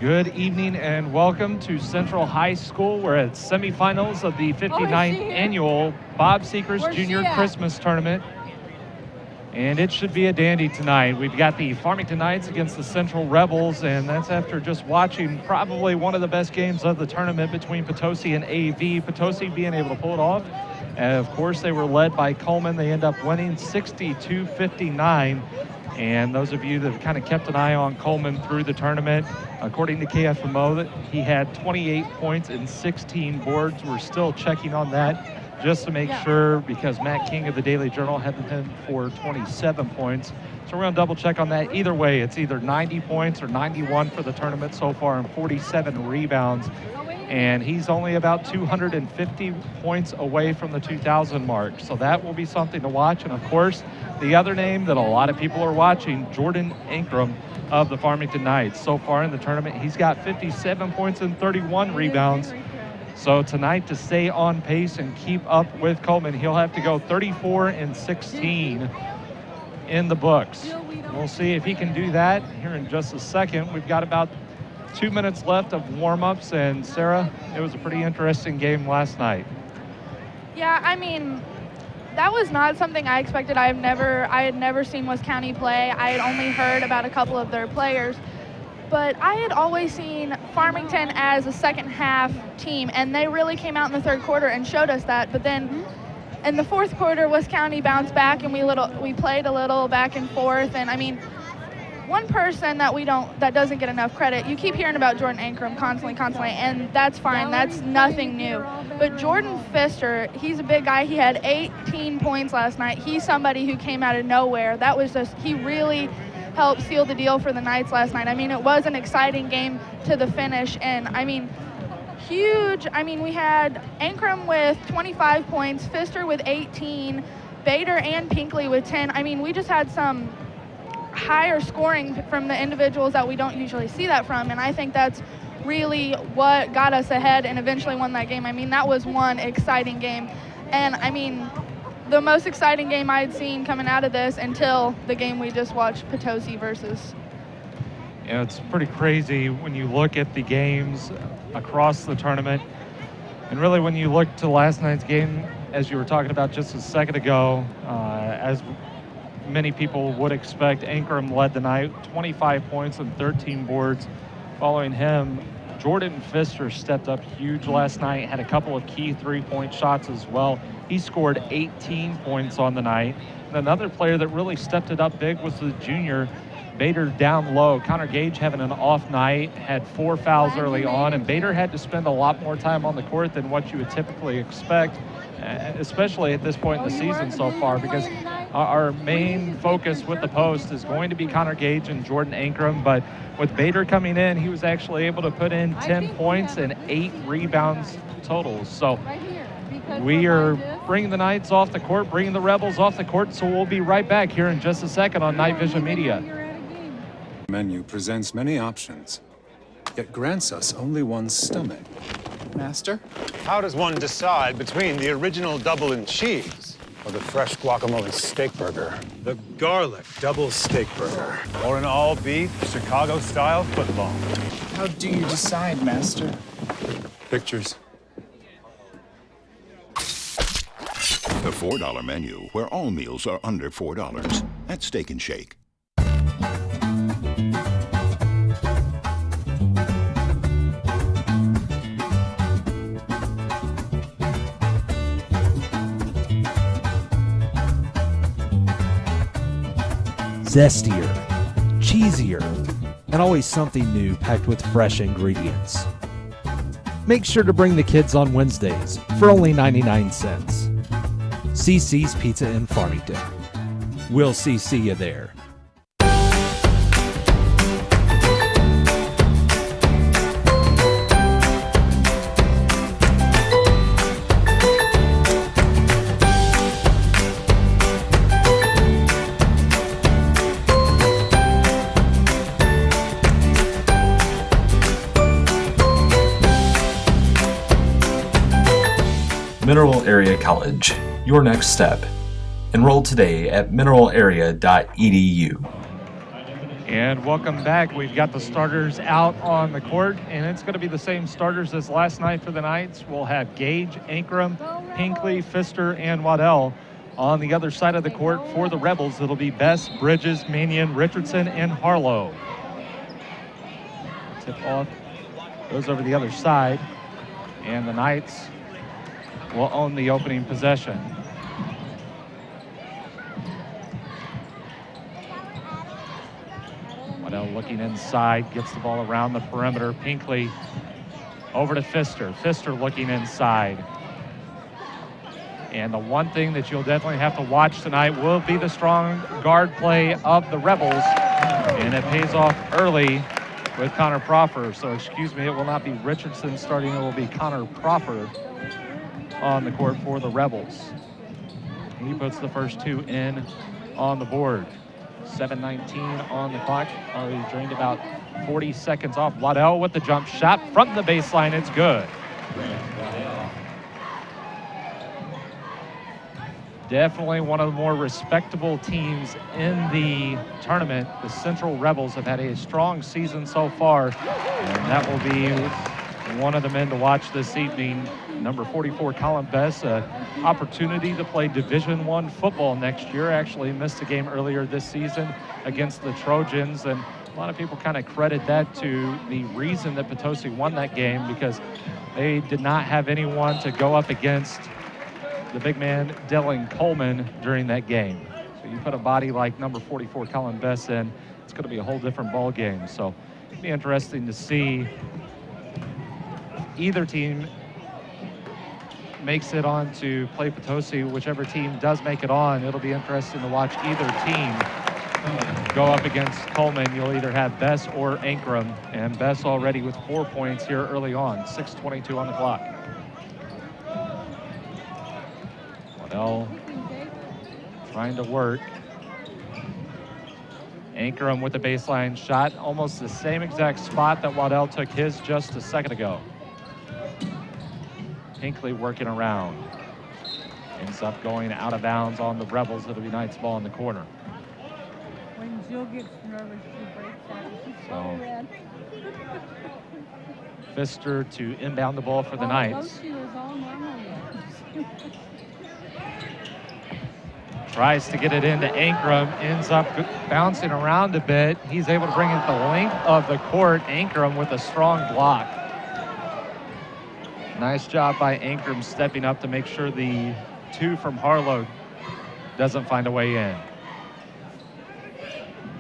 Good evening and welcome to Central High School. We're at semifinals of the 59th annual Bob Seekers Junior Christmas Tournament. And it should be a dandy tonight. We've got the Farmington Knights against the Central Rebels, and that's after just watching probably one of the best games of the tournament between Potosi and AV. Potosi being able to pull it off. Of course, they were led by Coleman. They end up winning 62-59. And those of you that have kind of kept an eye on Coleman through the tournament, according to KFMO, he had 28 points and 16 boards. We're still checking on that just to make sure, because Matt King of the Daily Journal had him for 27 points. So we're going to double check on that. Either way, it's either 90 points or 91 for the tournament so far and 47 rebounds. And he's only about 250 points away from the 2,000 mark. So that will be something to watch. And of course, the other name that a lot of people are watching, Jordan Ankrum of the Farmington Knights. So far in the tournament, he's got 57 points and 31 rebounds. So tonight, to stay on pace and keep up with Coleman, he'll have to go 34 and 16 in the books. We'll see if he can do that here in just a second. We've got about 2 minutes left of warm-ups, and Sarah, it was a pretty interesting game last night. Yeah, I mean, that was not something I expected. I had never seen West County play. I had only heard about a couple of their players. But I had always seen Farmington as a second half team, and they really came out in the third quarter and showed us that. But then in the fourth quarter, West County bounced back, and we played a little back and forth. And I mean, one person that doesn't get enough credit, you keep hearing about Jordan Ankrum constantly, and that's fine. That's nothing new. But Jordan Pfister, he's a big guy. He had 18 points last night. He's somebody who came out of nowhere. He really helped seal the deal for the Knights last night. I mean, it was an exciting game to the finish, and I mean, huge. I mean, we had Ankrum with 25 points, Pfister with 18, Bader and Pinkley with 10. I mean, we just had some higher scoring from the individuals that we don't usually see that from, and I think that's really what got us ahead and eventually won that game. I mean, that was one exciting game, and I mean, the most exciting game I had seen coming out of this until the game we just watched, Potosi versus. Yeah, it's pretty crazy when you look at the games across the tournament, and really when you look to last night's game, as you were talking about just a second ago, as many people would expect, Ankrum led the night, 25 points and 13 boards. Following him, Jordan Pfister stepped up huge last night, had a couple of key three-point shots as well. He scored 18 points on the night. And another player that really stepped it up big was the junior, Bader, down low. Connor Gage having an off night, had 4 fouls early on, and Bader had to spend a lot more time on the court than what you would typically expect, especially at this point in the season so far, because our main focus with the post is going to be Connor Gage and Jordan Ankrum, but with Bader coming in, he was actually able to put in 10 points and 8 rebounds total. So we are bringing the Knights off the court, bringing the Rebels off the court, so we'll be right back here in just a second on KnightVision Media. Menu presents many options, yet grants us only one stomach. Master? How does one decide between the original double and cheese or the fresh guacamole steak burger, the garlic double steak burger, or an all-beef Chicago-style footlong? How do you decide, Master? Pictures. The $4 menu, where all meals are under $4 at Steak and Shake. Zestier, cheesier, and always something new packed with fresh ingredients. Make sure to bring the kids on Wednesdays for only 99 cents. CC's Pizza in Farmington. We'll see you there. Mineral Area College, your next step. Enroll today at mineralarea.edu. And welcome back. We've got the starters out on the court, and it's going to be the same starters as last night for the Knights. We'll have Gage, Ankrum, Pinkley, Pfister, and Waddell. On the other side of the court for the Rebels, it'll be Bess, Bridges, Mannion, Richardson, and Harlow. Tip off goes over the other side, and the Knights will own the opening possession. Waddell looking inside, gets the ball around the perimeter. Pinkley over to Pfister. Pfister looking inside. And the one thing that you'll definitely have to watch tonight will be the strong guard play of the Rebels. And it pays off early with Connor Proffer. So excuse me, it will not be Richardson starting, it will be Connor Proffer on the court for the Rebels. He puts the first two in on the board. 7:19 on the clock. Already drained about 40 seconds off. Waddell with the jump shot from the baseline. It's good. Definitely one of the more respectable teams in the tournament. The Central Rebels have had a strong season so far, and that will be one of the men to watch this evening. Number 44, Colin Bess, an opportunity to play Division I football next year. Actually missed a game earlier this season against the Trojans, and a lot of people kind of credit that to the reason that Potosi won that game, because they did not have anyone to go up against the big man, Dylan Coleman, during that game. So you put a body like number 44, Colin Bess, in, it's going to be a whole different ball game. So it'll be interesting to see either team makes it on to play Potosi. Whichever team does make it on, it'll be interesting to watch either team go up against Coleman. You'll either have Bess or Ankrum, and Bess already with 4 points here early on. 6:22 on the clock. Waddell trying to work. Ankrum with the baseline shot, almost the same exact spot that Waddell took his just a second ago. Pinkley working around. Ends up going out of bounds on the Rebels. It'll be Knights ball in the corner. When Jill gets nervous, she breaks out. She's So red. Pfister to inbound the ball for the Knights. She was all normal yet. Tries to get it into Ankrum, ends up bouncing around a bit. He's able to bring it the length of the court. Ankrum with a strong block. Nice job by Ankrum stepping up to make sure the two from Harlow doesn't find a way in.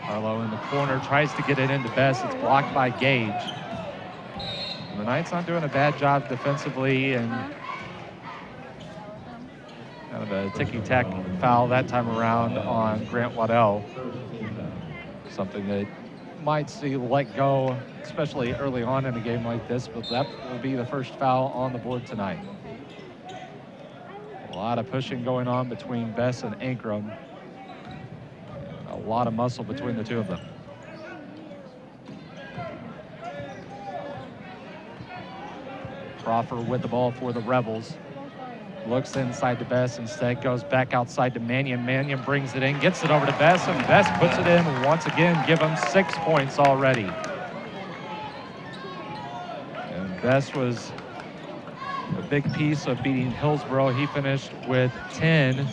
Harlow in the corner, tries to get it into Bess. It's blocked by Gage. And the Knights not doing a bad job defensively, and kind of a ticky-tack foul that time around on Grant Waddell. Something that might see let go, especially early on in a game like this, but that will be the first foul on the board tonight. A lot of pushing going on between Bess and Ankrum. A lot of muscle between the two of them. Proffer with the ball for the Rebels. Looks inside to Bess, instead goes back outside to Mannion. Mannion brings it in, gets it over to Bess, and Bess puts it in once again. Give him 6 points already. And Bess was a big piece of beating Hillsborough. He finished with 10.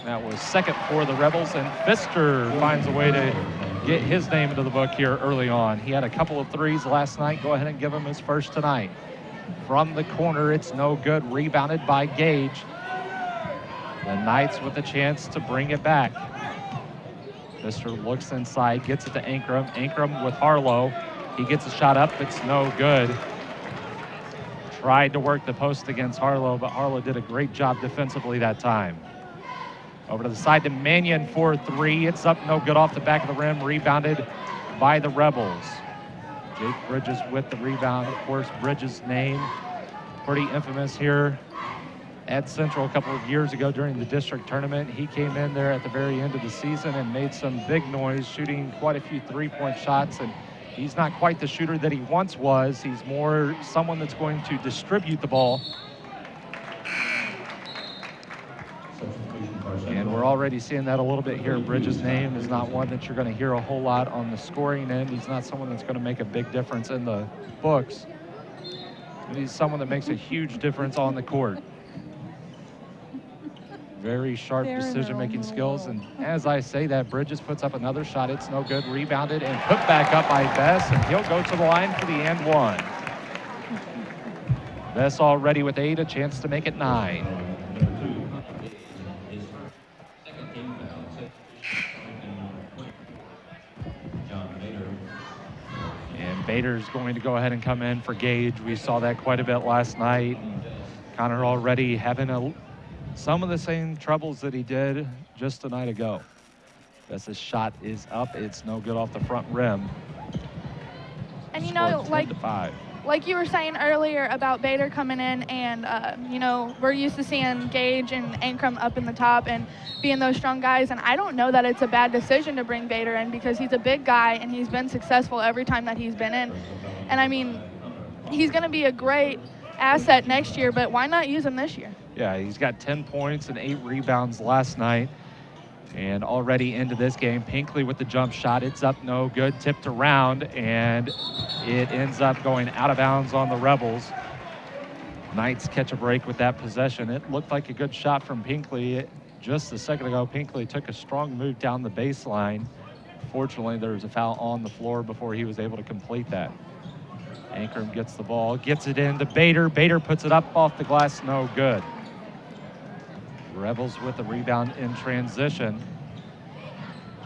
That was second for the Rebels, and Pfister finds a way to get his name into the book here early on. He had a couple of threes last night. Go ahead and give him his first tonight. From the corner, it's no good. Rebounded by Gage. The Knights with a chance to bring it back. Pfister looks inside, gets it to Ankrum. Ankrum with Harlow. He gets a shot up. It's no good. Tried to work the post against Harlow, but Harlow did a great job defensively that time. Over to the side to Mannion for three. It's up, no good, off the back of the rim. Rebounded by the Rebels. Jake Bridges with the rebound. Of course, Bridges' name pretty infamous here at Central a couple of years ago during the district tournament. He came in there at the very end of the season and made some big noise, shooting quite a few three-point shots. And he's not quite the shooter that he once was. He's more someone that's going to distribute the ball. And we're We're already seeing that a little bit here. Bridges' name is not one that you're going to hear a whole lot on the scoring end. He's not someone that's going to make a big difference in the books. But he's someone that makes a huge difference on the court. Very sharp decision-making skills. And as I say that, Bridges puts up another shot. It's no good. Rebounded and put back up by Bess, and he'll go to the line for the and one. Bess already with 8, a chance to make it 9. And Bader's going to go ahead and come in for Gage. We saw that quite a bit last night. And Connor already having some of the same troubles that he did just a night ago. Bess's shot is up. It's no good off the front rim. And you know, like you were saying earlier about Bader coming in and, you know, we're used to seeing Gage and Ankrum up in the top and being those strong guys. And I don't know that it's a bad decision to bring Bader in because he's a big guy and he's been successful every time that he's been in. And, I mean, he's going to be a great asset next year, but why not use him this year? Yeah, he's got 10 points and 8 rebounds last night. And already into this game, Pinkley with the jump shot. It's up, no good, tipped around, and it ends up going out of bounds on the Rebels. Knights catch a break with that possession. It looked like a good shot from Pinkley. Just a second ago, Pinkley took a strong move down the baseline. Fortunately, there was a foul on the floor before he was able to complete that. Ankrum gets the ball, gets it into Bader. Bader puts it up off the glass, no good. Rebels with the rebound in transition.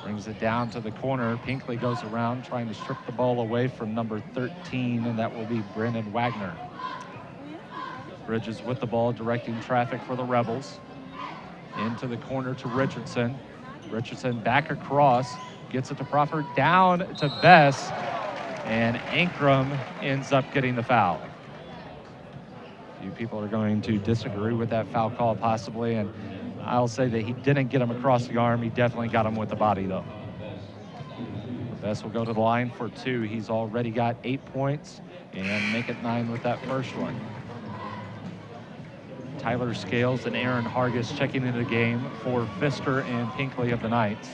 Brings it down to the corner. Pinkley goes around trying to strip the ball away from number 13, and that will be Brennan Wagner. Bridges with the ball, directing traffic for the Rebels. Into the corner to Richardson. Richardson back across, gets it to Crawford, down to Bess, and Ankrum ends up getting the foul. Few people are going to disagree with that foul call possibly, and I'll say that he didn't get him across the arm. He definitely got him with the body though. Bess will go to the line for 2. He's already got 8 points and make it 9 with that first one. Tyler Scales and Aaron Hargis checking into the game for Pfister and Pinkley of the Knights.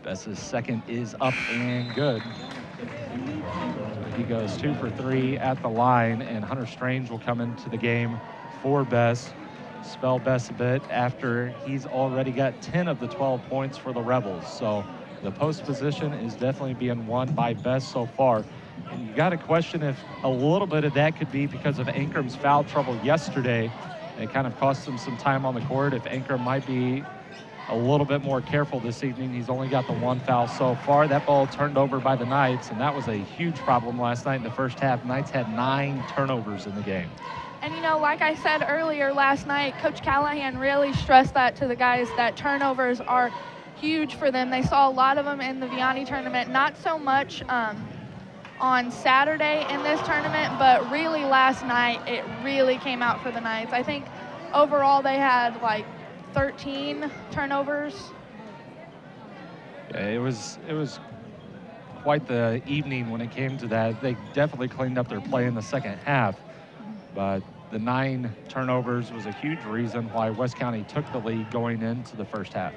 Bess's second is up and good. He goes 2 for 3 at the line, and Hunter Strange will come into the game for Bess. Spell Bess a bit after he's already got 10 of the 12 points for the Rebels. So the post position is definitely being won by Bess so far. And you got to question if a little bit of that could be because of Ankrum's foul trouble yesterday. It kind of cost him some time on the court. If Ankrum might be a little bit more careful this evening. He's only got the 1 foul so far. That ball turned over by the Knights, and that was a huge problem last night in the first half. Knights had 9 turnovers in the game. And, you know, like I said earlier last night, Coach Callahan really stressed that to the guys that turnovers are huge for them. They saw a lot of them in the Vianney tournament, not so much on Saturday in this tournament, but really last night it really came out for the Knights. I think overall they had like 13 turnovers. Yeah, it was quite the evening when it came to that. They definitely cleaned up their play in the second half, but the 9 turnovers was a huge reason why West County took the lead going into the first half.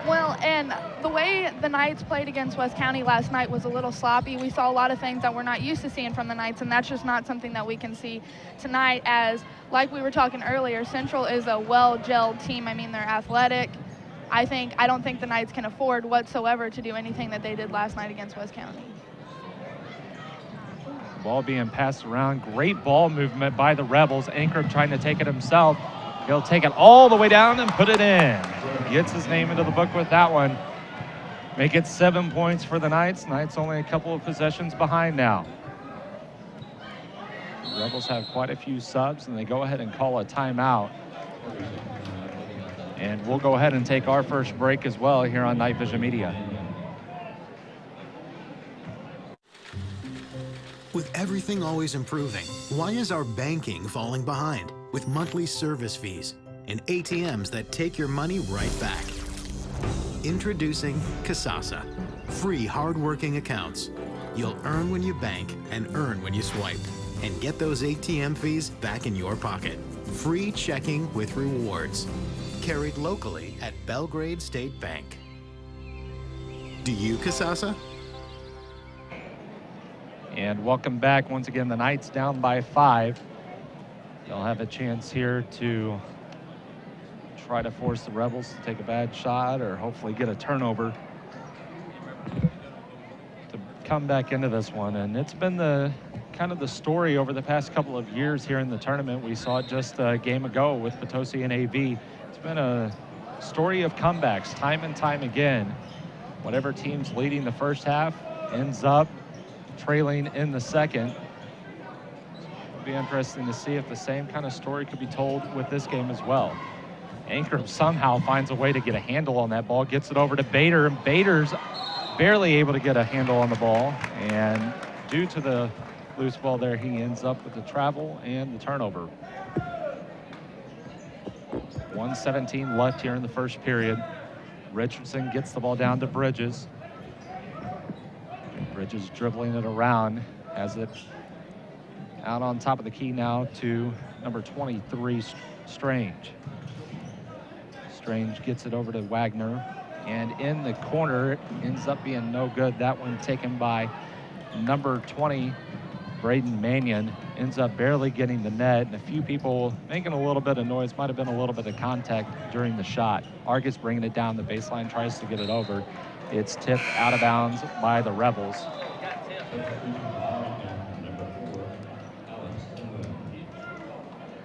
Well, and the way the Knights played against West County last night was a little sloppy. We saw a lot of things that we're not used to seeing from the Knights, and that's just not something that we can see tonight as, like we were talking earlier, Central is a well-gelled team. I mean, they're athletic. I don't think the Knights can afford whatsoever to do anything that they did last night against West County. Ball being passed around. Great ball movement by the Rebels. Ankrum trying to take it himself. He'll take it all the way down and put it in. Gets his name into the book with that one. Make it 7 points for the Knights. Knights only a couple of possessions behind now. The Rebels have quite a few subs, and they go ahead and call a timeout. And we'll go ahead and take our first break as well here on KnightVision Media. With everything always improving, why is our banking falling behind? With monthly service fees and ATMs that take your money right back. Introducing Kasasa. Free hard-working accounts. You'll earn when you bank and earn when you swipe. and get those ATM fees back in your pocket. Free checking with rewards. Carried locally at Belgrade State Bank. Do you, Kasasa? And welcome back. Once again, the Knights down by 5. They'll have a chance here to try to force the Rebels to take a bad shot or hopefully get a turnover to come back into this one. And it's been the kind of the story over the past couple of years here in the tournament. We saw it just a game ago with Potosi and AV. It's been a story of comebacks time and time again. Whatever team's leading the first half ends up trailing in the second. It'll be interesting to see if the same kind of story could be told with this game as well. Ankrum somehow finds a way to get a handle on that ball, gets it over to Bader, and Bader's barely able to get a handle on the ball. And due to the loose ball there, he ends up with the travel and the turnover. 1:17 left here in the first period. Richardson gets the ball down to Bridges. Bridges dribbling it around, has it out on top of the key now to number 23, Strange. Strange gets it over to Wagner, and in the corner, ends up being no good. That one taken by number 20, Braden Mannion, ends up barely getting the net, and a few people making a little bit of noise. Might have been a little bit of contact during the shot. Argus bringing it down the baseline, tries to get it over. It's tipped out of bounds by the Rebels.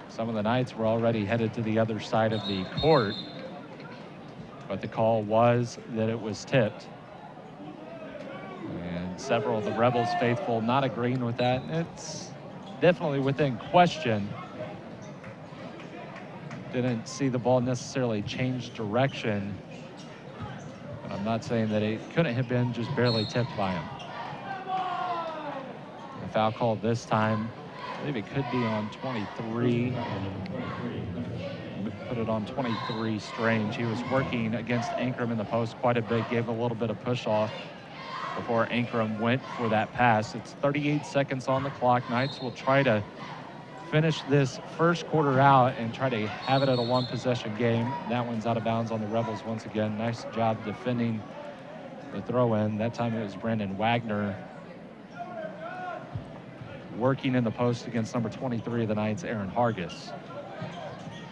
Some of the Knights were already headed to the other side of the court, but the call was that it was tipped. And several of the Rebels faithful not agreeing with that. And it's definitely within question. Didn't see the ball necessarily change direction. But I'm not saying that it couldn't have been just barely tipped by him. The foul call this time, I believe it could be on 23. Put it on 23, Strange. He was working against Ankrum in the post quite a bit, gave a little bit of push off before Ankrum went for that pass. It's 38 seconds on the clock. Knights will try to finish this first quarter out and try to have it at a one-possession game. That one's out of bounds on the Rebels once again. Nice job defending the throw-in. That time it was Brandon Wagner working in the post against number 23 of the Knights, Aaron Hargis.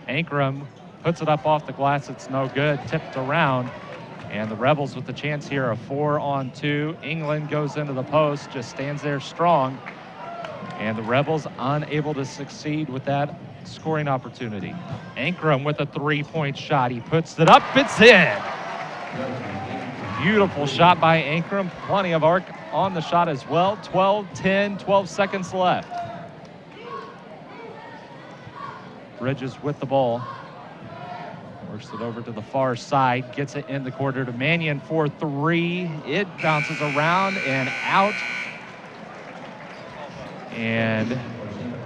Ankrum puts it up off the glass. It's no good. Tipped around. And the Rebels with the chance here, a 4-on-2. England goes into the post, just stands there strong. And the Rebels unable to succeed with that scoring opportunity. Ankrum with a three-point shot. He puts it up. It's in. Beautiful shot by Ankrum. Plenty of arc on the shot as well. 12 seconds left. Bridges with the ball. Works it over to the far side. Gets it in the quarter to Mannion for 3. It bounces around and out. And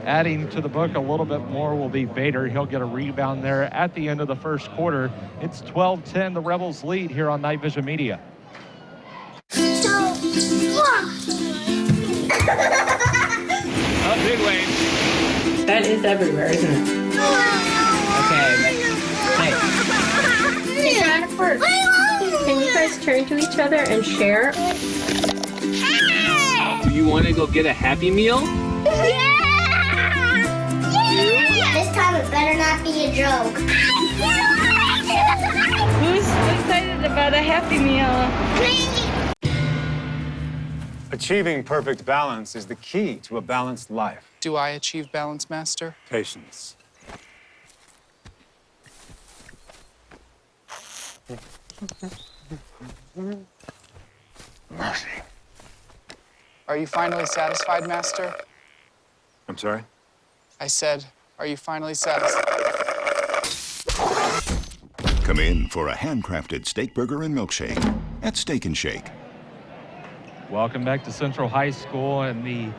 adding to the book a little bit more will be Bader. He'll get a rebound there at the end of the first quarter. It's 12-10, the Rebels lead here on KnightVision Media. Oh, big wave. That is everywhere, isn't it? Okay, hey, Jennifer, can you guys turn to each other and share? Do you want to go get a Happy Meal? Yeah! This time it better not be a joke. Who's excited about a Happy Meal? Achieving perfect balance is the key to a balanced life. Do I achieve balance, Master? Patience. Mercy. Are you finally satisfied, Master? I'm sorry? I said, are you finally satisfied? Come in for a handcrafted steak burger and milkshake at Steak and Shake. Welcome back to Central High School, and the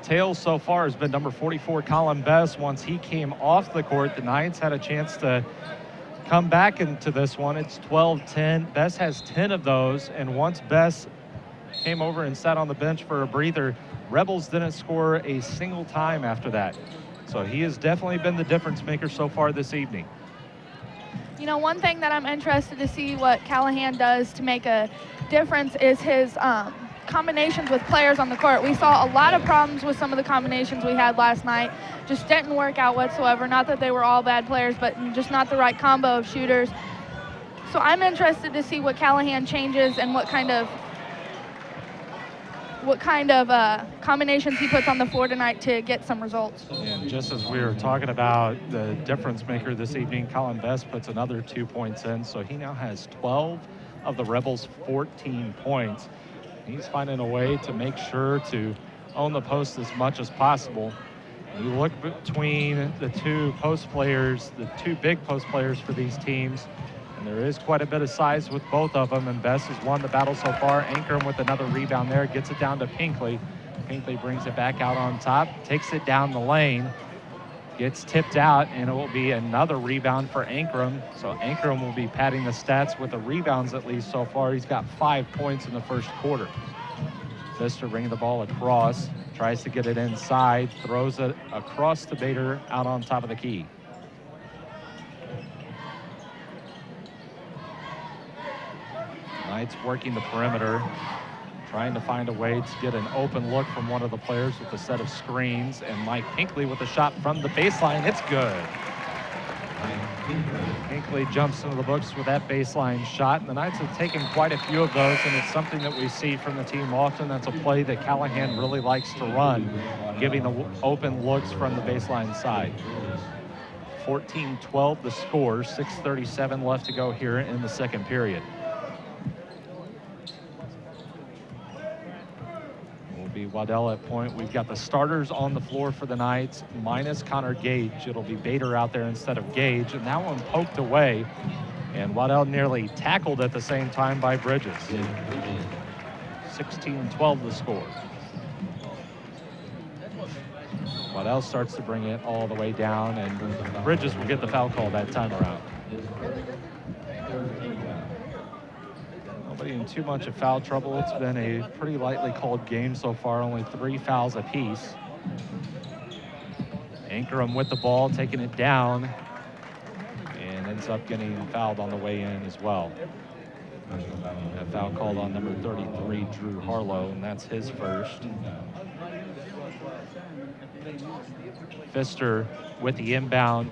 tale so far has been number 44, Colin Best. Once he came off the court, the Knights had a chance to come back into this one. It's 12-10. Best has 10 of those, and once Best came over and sat on the bench for a breather, Rebels didn't score a single time after that. So he has definitely been the difference maker so far this evening. You know, one thing that I'm interested to see what Callahan does to make a difference is his combinations with players on the court. We saw a lot of problems with some of the combinations we had last night. Just didn't work out whatsoever. Not that they were all bad players, but just not the right combo of shooters. So I'm interested to see what Callahan changes and what kind of combinations he puts on the floor tonight to get some results. And just as we were talking about the difference maker this evening, Colin Best puts another 2 points in, so he now has 12 of the Rebels' 14 points. He's finding a way to make sure to own the post as much as possible. You look between the two post players, the two big post players for these teams, and there is quite a bit of size with both of them, and Best has won the battle so far. Ankrum with another rebound there, gets it down to Pinkley. Pinkley brings it back out on top, takes it down the lane, gets tipped out, and it will be another rebound for Ankrum. So Ankrum will be padding the stats with the rebounds at least so far. He's got 5 points in the first quarter. Pfister bringing the ball across, tries to get it inside, throws it across to Bader out on top of the key. Knights working the perimeter, trying to find a way to get an open look from one of the players with a set of screens, and Mike Pinkley with a shot from the baseline. It's good. Pinkley jumps into the books with that baseline shot, and the Knights have taken quite a few of those, and it's something that we see from the team often. That's a play that Callahan really likes to run, giving the open looks from the baseline side. 14-12 the score, 6:37 left to go here in the second period. Be Waddell at point. We've got the starters on the floor for the Knights, minus Connor Gage. It'll be Bader out there instead of Gage, and that one poked away, and Waddell nearly tackled at the same time by Bridges. 16-12 the score. Waddell starts to bring it all the way down, and Bridges will get the foul call that time around. Nobody in too much of foul trouble. It's been a pretty lightly called game so far, only 3 fouls apiece. Ankrum with the ball, taking it down, and ends up getting fouled on the way in as well. A foul called on number 33, Drew Harlow, and that's his first. Pfister with the inbound.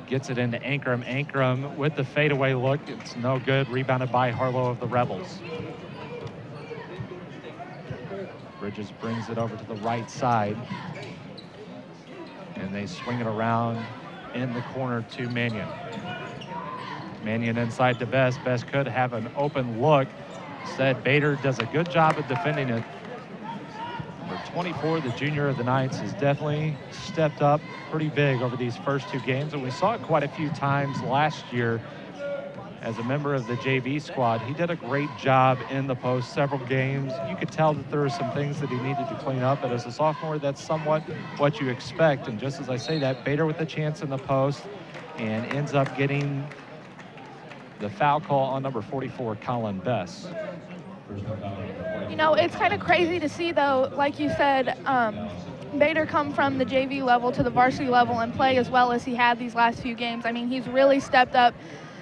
Gets it into Ankrum. Ankrum with the fadeaway look. It's no good. Rebounded by Harlow of the Rebels. Bridges brings it over to the right side. And they swing it around in the corner to Mannion. Mannion inside to Best. Best could have an open look. Instead, Bader does a good job of defending it. Number 24, the junior of the Knights, has definitely stepped up pretty big over these first 2 games, and we saw it quite a few times last year as a member of the JV squad. He did a great job in the post several games. You could tell that there were some things that he needed to clean up, but as a sophomore, that's somewhat what you expect. And just as I say that, Bader with a chance in the post and ends up getting the foul call on number 44, Colin Best. You know, it's kind of crazy to see, though, like you said, Bader come from the JV level to the varsity level and play as well as he had these last few games. I mean, he's really stepped up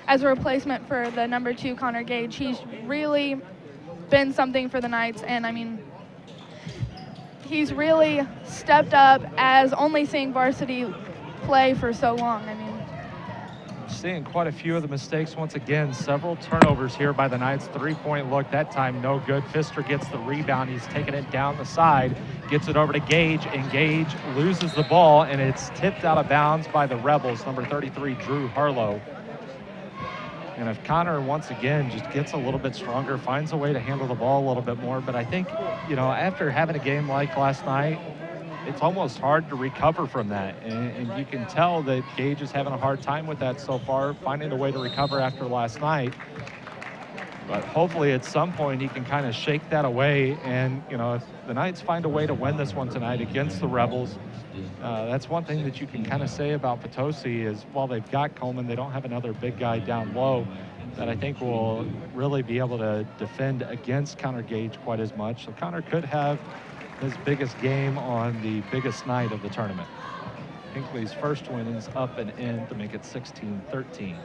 as a replacement for the number 2, Connor Gage. He's really been something for the Knights, and I mean, he's really stepped up as only seeing varsity play for so long. I mean, seeing quite a few of the mistakes once again. Several turnovers here by the Knights. 3-point look, that time no good. Pfister gets the rebound. He's taking it down the side, gets it over to Gage, and Gage loses the ball, and it's tipped out of bounds by the Rebels, number 33, Drew Harlow. And if Connor, once again, just gets a little bit stronger, finds a way to handle the ball a little bit more, but I think, you know, after having a game like last night, it's almost hard to recover from that. And you can tell that Gage is having a hard time with that so far, finding a way to recover after last night. But hopefully at some point he can kind of shake that away. And, you know, if the Knights find a way to win this one tonight against the Rebels, that's one thing that you can kind of say about Potosi is while they've got Coleman, they don't have another big guy down low that I think will really be able to defend against Connor Gage quite as much. So Connor could have his biggest game on the biggest night of the tournament. Pinkley's first win is up and in to make it 16-13.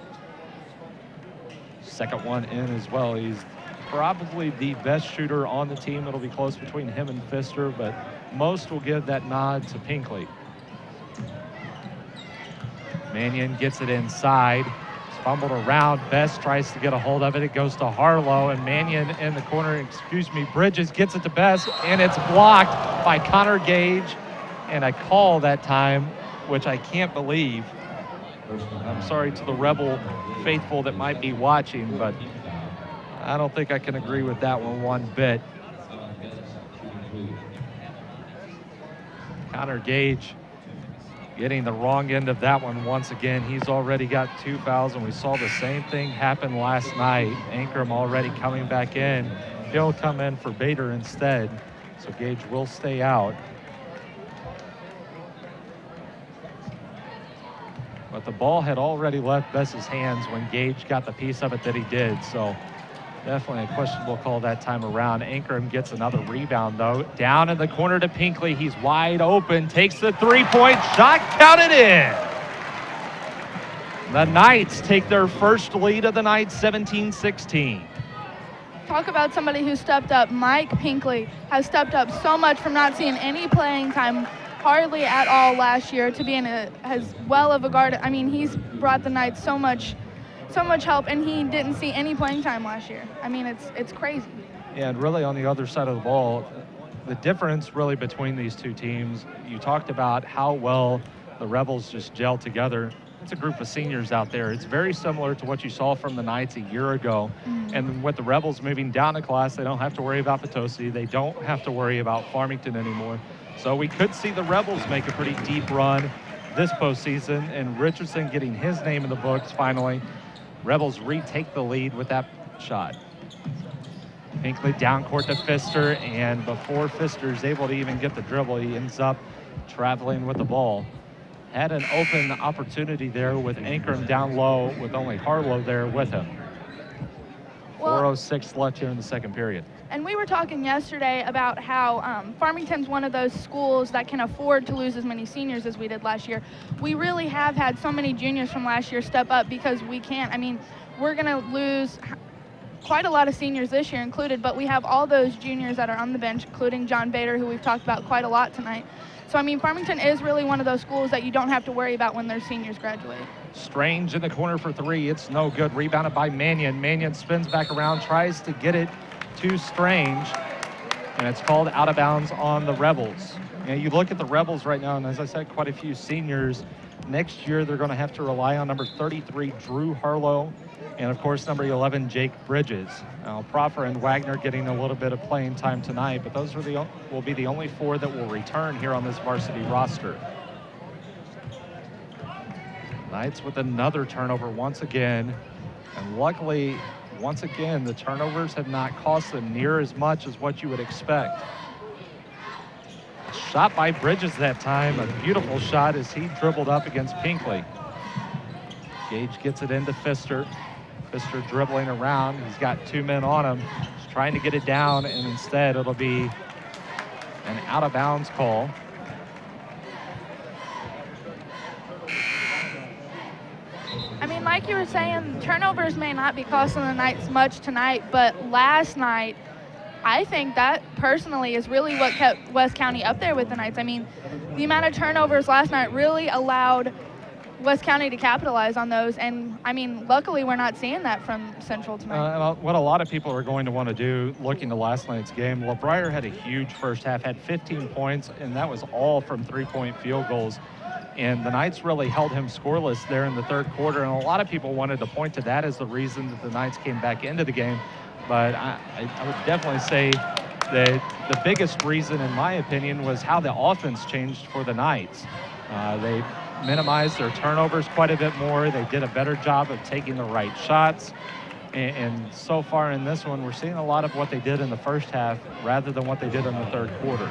Second one in as well. He's probably the best shooter on the team. It'll be close between him and Pfister, but most will give that nod to Pinkley. Mannion gets it inside. It's fumbled around. Best tries to get a hold of it. It goes to Harlow, and Mannion in the corner, Bridges gets it to Best, and it's blocked by Connor Gage. And a call that time, which I can't believe. I'm sorry to the Rebel faithful that might be watching, but I don't think I can agree with that one bit. Connor Gage getting the wrong end of that one once again. He's already got 2 fouls, and we saw the same thing happen last night. Ankrum already coming back in. He'll come in for Bader instead, so Gage will stay out. But the ball had already left Bess's hands when Gage got the piece of it that he did, so definitely a questionable call that time around. Ankrum gets another rebound, though. Down in the corner to Pinkley. He's wide open, takes the three-point shot, counted in. The Knights take their first lead of the night, 17-16. Talk about somebody who stepped up. Mike Pinkley has stepped up so much from not seeing any playing time, hardly at all last year, to being as well of a guard. I mean, he's brought the Knights so much help, and he didn't see any playing time last year. I mean, it's crazy. Yeah, and really on the other side of the ball, the difference really between these two teams, you talked about how well the Rebels just gel together. It's a group of seniors out there. It's very similar to what you saw from the Knights a year ago. And with the Rebels moving down a class, they don't have to worry about Potosi. They don't have to worry about Farmington anymore. So we could see the Rebels make a pretty deep run this postseason, and Richardson getting his name in the books finally. Rebels retake the lead with that shot. Pinkley down court to Pfister, and before Pfister's able to even get the dribble, he ends up traveling with the ball. Had an open opportunity there with Ankrum down low with only Harlow there with him. 4:06 left here in the second period. And we were talking yesterday about how Farmington's one of those schools that can afford to lose as many seniors as we did last year. We really have had so many juniors from last year step up because we can't. I mean, we're going to lose quite a lot of seniors this year included, but we have all those juniors that are on the bench, including John Bader, who we've talked about quite a lot tonight. So, I mean, Farmington is really one of those schools that you don't have to worry about when their seniors graduate. Strange in the corner for three. It's no good. Rebounded by Mannion. Mannion spins back around, tries to get it to Strange, and it's called out of bounds on the Rebels. You know, you look at the Rebels right now, and as I said, quite a few seniors. Next year, they're going to have to rely on number 33, Drew Harlow, and of course, number 11, Jake Bridges. Now, Proffer and Wagner getting a little bit of playing time tonight, but those will be the only four that will return here on this varsity roster. Knights with another turnover once again, and luckily, once again, the turnovers have not cost them near as much as what you would expect. Shot by Bridges that time, a beautiful shot as he dribbled up against Pinkley. Gage gets it into Pfister. Pfister dribbling around. He's got two men on him. He's trying to get it down, and instead it'll be an out-of-bounds call. I mean, like you were saying, turnovers may not be costing the Knights much tonight, but last night, I think that personally is really what kept West County up there with the Knights. I mean, the amount of turnovers last night really allowed West County to capitalize on those, and I mean, luckily we're not seeing that from Central tonight. What a lot of people are going to want to do looking to last night's game, LeBrier had a huge first half, had 15 points, and that was all from three-point field goals. And the Knights really held him scoreless there in the third quarter, and a lot of people wanted to point to that as the reason that the Knights came back into the game. But I would definitely say that the biggest reason, in my opinion, was how the offense changed for the Knights. They minimized their turnovers quite a bit more. They did a better job of taking the right shots. And so far in this one, we're seeing a lot of what they did in the first half rather than what they did in the third quarter.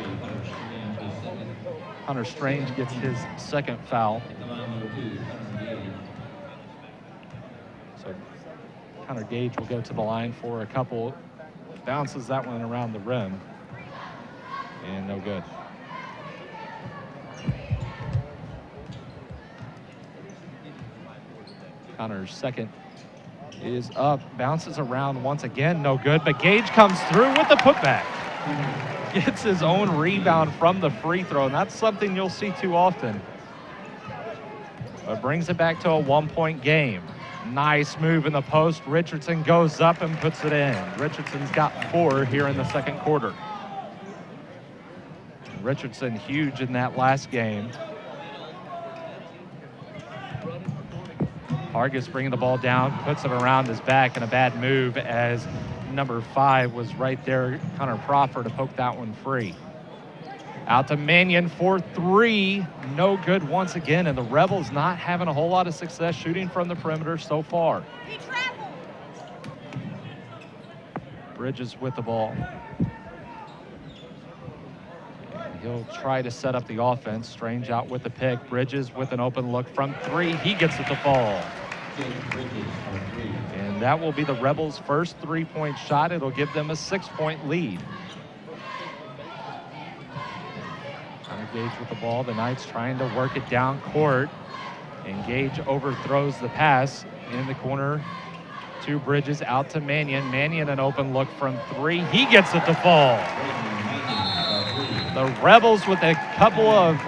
Hunter Strange gets his second foul. So Connor Gage will go to the line for a couple, bounces that one around the rim. And no good. Connor's second is up, bounces around once again, no good, but Gage comes through with the putback. Gets his own rebound from the free throw, and that's something you'll see too often. But brings it back to a 1-point game. Nice move in the post. Richardson goes up and puts it in. Richardson's got 4 here in the second quarter. Richardson huge in that last game. Hargis bringing the ball down, puts it around his back, and a bad move as number 5 was right there, Connor Proffer, to poke that one free. Out to Mannion for 3, no good once again, and the Rebels not having a whole lot of success shooting from the perimeter so far. Bridges with the ball. And he'll try to set up the offense. Strange out with the pick. Bridges with an open look from 3. He gets it to fall. And that will be the Rebels' first 3-point shot. It'll give them a 6-point lead. Gage with the ball. The Knights trying to work it down court. And Gage overthrows the pass in the corner to Bridges, out to Mannion. Mannion an open look from 3. He gets it to fall. The Rebels with a couple of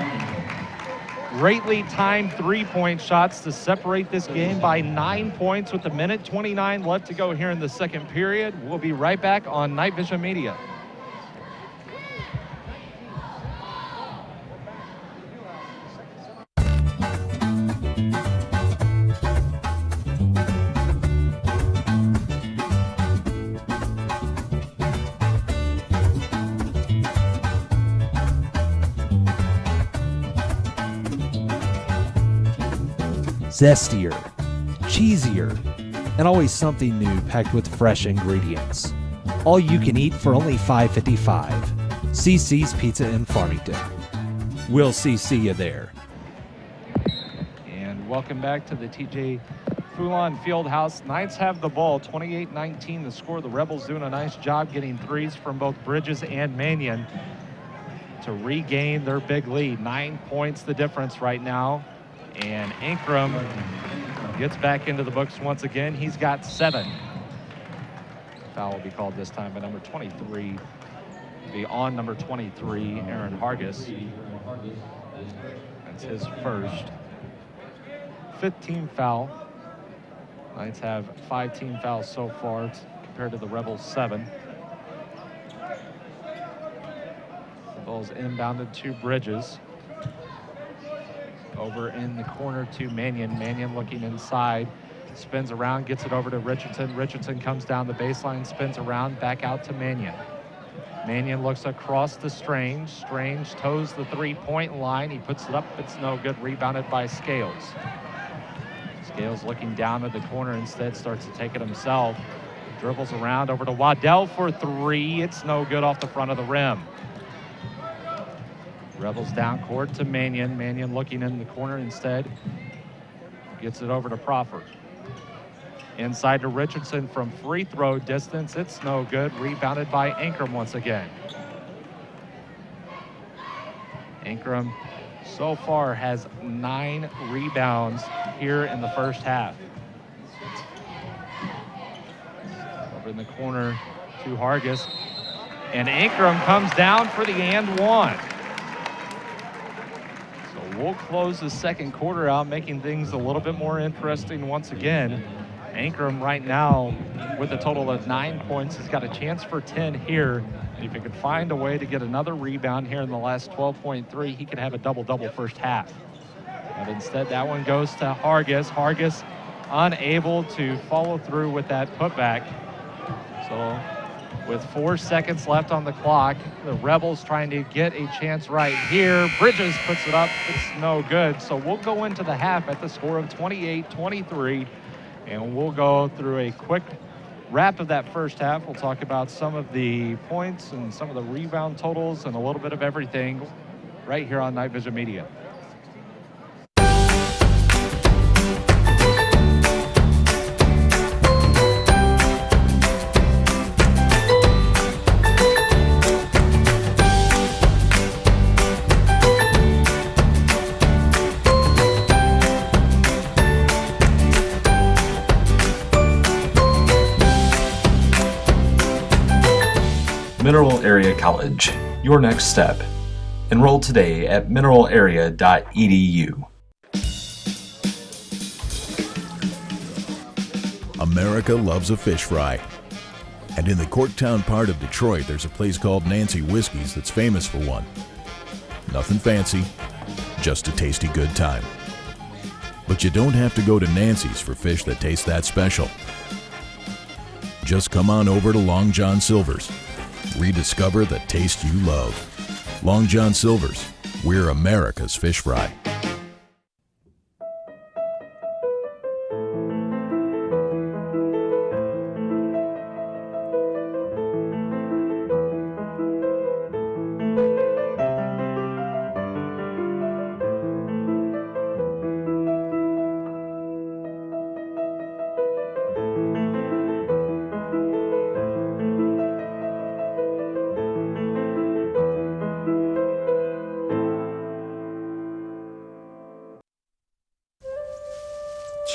greatly timed 3-point shots to separate this game by 9 points with 1:29 left to go here in the second period. We'll be right back on KnightVision Media. Zestier, cheesier, and always something new packed with fresh ingredients. All you can eat for only $5.55. CC's Pizza in Farmington. We'll see you there. And welcome back to the TJ Foulon Fieldhouse. Knights have the ball, 28-19 the score. The Rebels doing a nice job getting threes from both Bridges and Mannion to regain their big lead. 9 points the difference right now. And Ankrum gets back into the books once again. He's got 7. Foul will be called this time by number 23. Be on number 23, Aaron Hargis. That's his first. 5th team foul. Knights have 5 team fouls so far compared to the Rebels' 7. The ball's inbounded to Bridges. Over in the corner to Mannion. Mannion looking inside, spins around, gets it over to Richardson. Richardson comes down the baseline, spins around, back out to Mannion. Mannion looks across to Strange. Strange toes the 3-point line. He puts it up. It's no good. Rebounded by Scales. Scales looking down at the corner, instead starts to take it himself. Dribbles around over to Waddell for 3. It's no good off the front of the rim. Rebels down court to Mannion. Mannion looking in the corner instead. Gets it over to Proffer. Inside to Richardson from free throw distance. It's no good. Rebounded by Ankrum once again. Ankrum so far has 9 rebounds here in the first half. Over in the corner to Hargis. And Ankrum comes down for the and one. We'll close the second quarter out, making things a little bit more interesting once again. Ankrum right now with a total of 9 points. He's got a chance for 10 here. If he could find a way to get another rebound here in the last 12.3, he could have a double-double first half. But instead, that one goes to Hargis. Hargis unable to follow through with that putback. So with 4 seconds left on the clock, the Rebels trying to get a chance right here. Bridges puts it up. It's no good. So we'll go into the half at the score of 28-23, and we'll go through a quick wrap of that first half. We'll talk about some of the points and some of the rebound totals and a little bit of everything right here on KnightVision Media. Mineral Area College, your next step. Enroll today at mineralarea.edu. America loves a fish fry. And in the Corktown part of Detroit, there's a place called Nancy Whiskey's that's famous for one. Nothing fancy, just a tasty good time. But you don't have to go to Nancy's for fish that taste that special. Just come on over to Long John Silver's. Rediscover the taste you love. Long John Silver's, we're America's fish fry.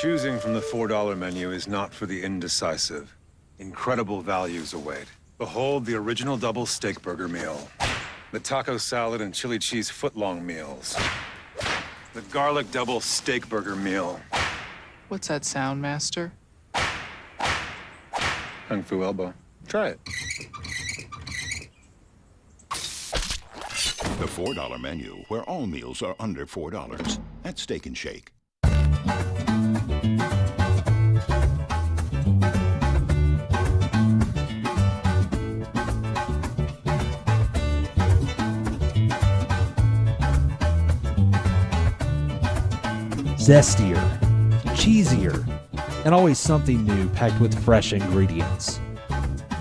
Choosing from the $4 menu is not for the indecisive. Incredible values await. Behold the original double steak burger meal, the taco salad and chili cheese footlong meals, the garlic double steak burger meal. What's that sound, Master? Kung Fu elbow. Try it. The $4 menu, where all meals are under $4 at Steak and Shake. Zestier, cheesier, and always something new packed with fresh ingredients.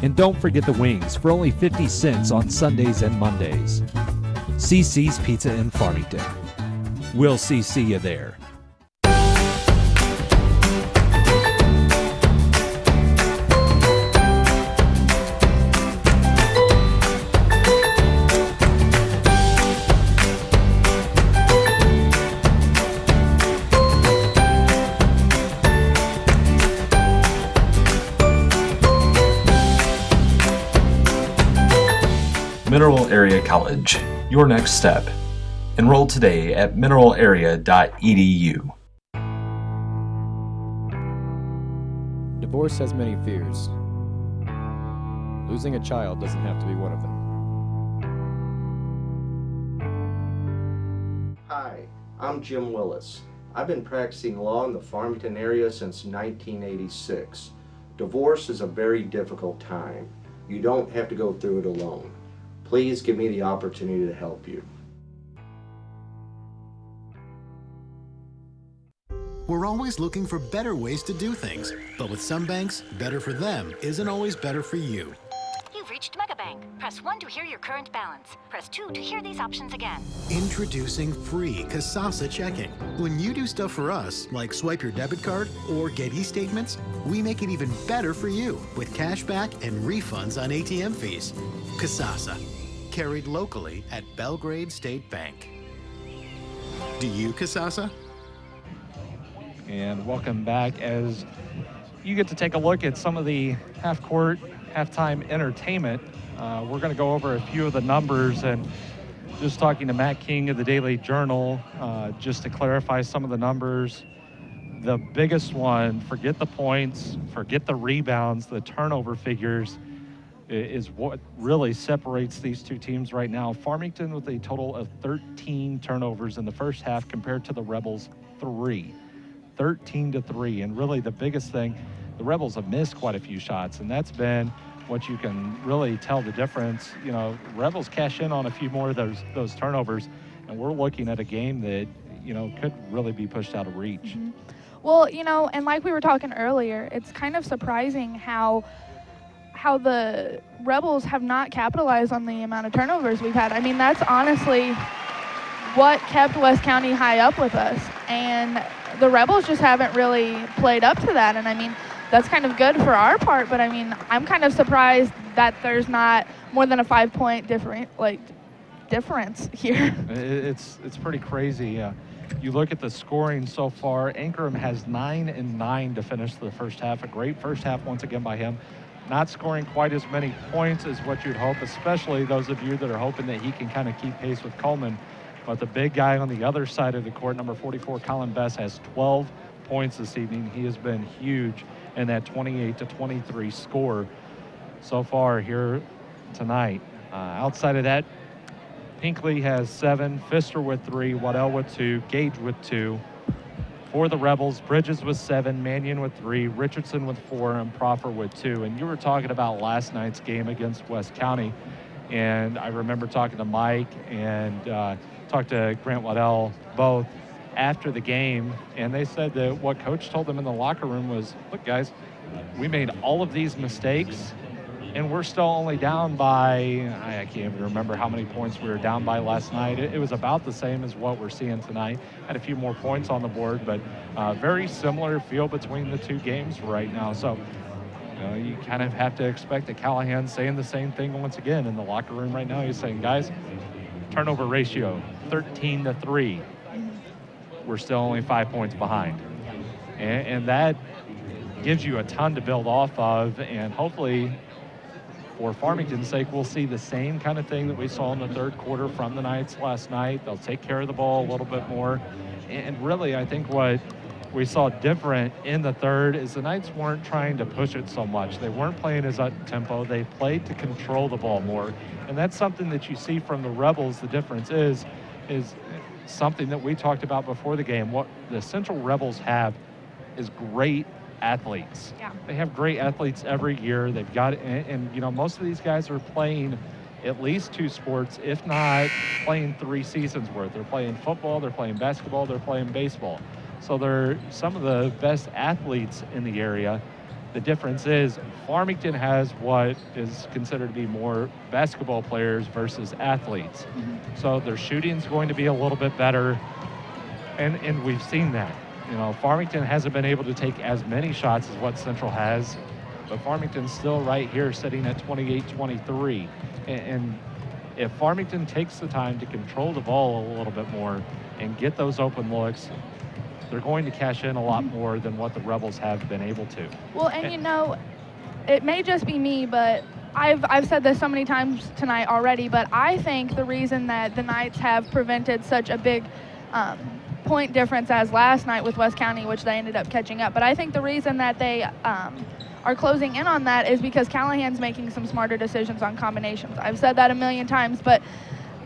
And don't forget the wings for only 50 cents on Sundays and Mondays. CC's Pizza in Farmington. We'll see you there. Mineral Area College, your next step. Enroll today at mineralarea.edu. Divorce has many fears. Losing a child doesn't have to be one of them. Hi, I'm Jim Willis. I've been practicing law in the Farmington area since 1986. Divorce is a very difficult time. You don't have to go through it alone. Please give me the opportunity to help you. We're always looking for better ways to do things, but with some banks, better for them isn't always better for you. You've reached Megabank. Press 1 to hear your current balance. Press 2 to hear these options again. Introducing free Kasasa checking. When you do stuff for us, like swipe your debit card or get e-statements, we make it even better for you with cash back and refunds on ATM fees. Kasasa, carried locally at Belgrade State Bank. Do you, Kasasa? And welcome back as you get to take a look at some of the half-court, halftime entertainment. We're going to go over a few of the numbers, and just talking to Matt King of the Daily Journal, just to clarify some of the numbers. The biggest one, forget the points, forget the rebounds, the turnover figures, is what really separates these two teams right now. Farmington with a total of 13 turnovers in the first half compared to the Rebels 3. 13-3, and really the biggest thing, the Rebels have missed quite a few shots, and that's been what you can really tell the difference. You know, Rebels cash in on a few more of those turnovers, and we're looking at a game that, you know, could really be pushed out of reach. Mm-hmm. Well, you know, and like we were talking earlier, it's kind of surprising how the Rebels have not capitalized on the amount of turnovers we've had. I mean, that's honestly what kept West County high up with us, and the Rebels just haven't really played up to that. And I mean, that's kind of good for our part, but I mean, I'm kind of surprised that there's not more than a 5-point difference here. It's pretty crazy. You look at the scoring so far, Ankrum has 9 and 9 to finish the first half. A great first half once again by him. not scoring quite as many points as what you'd hope, especially those of you that are hoping that he can kind of keep pace with Coleman. But the big guy on the other side of the court, number 44, Colin Best, has 12 points this evening. He has been huge in that 28-23 score so far here tonight. Outside of that, Pinkley has 7, Pfister with 3, Waddell with 2, Gage with 2. For the Rebels, Bridges with 7, Mannion with 3, Richardson with 4, and Proffer with 2. And you were talking about last night's game against West County, and I remember talking to Mike and talked to Grant Waddell both after the game, and they said that what coach told them in the locker room was, look guys, we made all of these mistakes and we're still only down by, I can't even remember how many points we were down by last night. It was about the same as what we're seeing tonight. Had a few more points on the board, but very similar feel between the two games right now. So you kind of have to expect that Callahan's saying the same thing once again in the locker room right now. He's saying, guys, turnover ratio, 13-3. We're still only 5 points behind. And that gives you a ton to build off of, and hopefully for Farmington's sake, we'll see the same kind of thing that we saw in the third quarter from the Knights last night. They'll take care of the ball a little bit more. And really, I think what we saw different in the third is the Knights weren't trying to push it so much. They weren't playing as up tempo. They played to control the ball more. And that's something that you see from the Rebels. The difference is something that we talked about before the game. What the Central Rebels have is great athletes. Yeah. They have great athletes every year. They've got, and you know, most of these guys are playing at least 2 sports, if not playing 3 seasons worth. They're playing football, they're playing basketball, they're playing baseball. So they're some of the best athletes in the area. The difference is Farmington has what is considered to be more basketball players versus athletes. Mm-hmm. So their shooting's going to be a little bit better, and we've seen that. You know, Farmington hasn't been able to take as many shots as what Central has, but Farmington's still right here sitting at 28-23. And if Farmington takes the time to control the ball a little bit more and get those open looks, they're going to cash in a lot more than what the Rebels have been able to. Well, and you know, it may just be me, but I've said this so many times tonight already, but I think the reason that the Knights have prevented such a big point difference as last night with West County, which they ended up catching up, but I think the reason that they are closing in on that is because Callahan's making some smarter decisions on combinations. I've said that a million times, but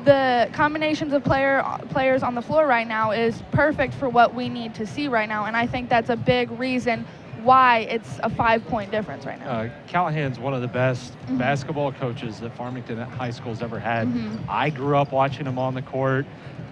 the combinations of players on the floor right now is perfect for what we need to see right now, and I think that's a big reason why it's a 5-point difference right now. Callahan's one of the best basketball coaches that Farmington High School's ever had. I grew up watching him on the court.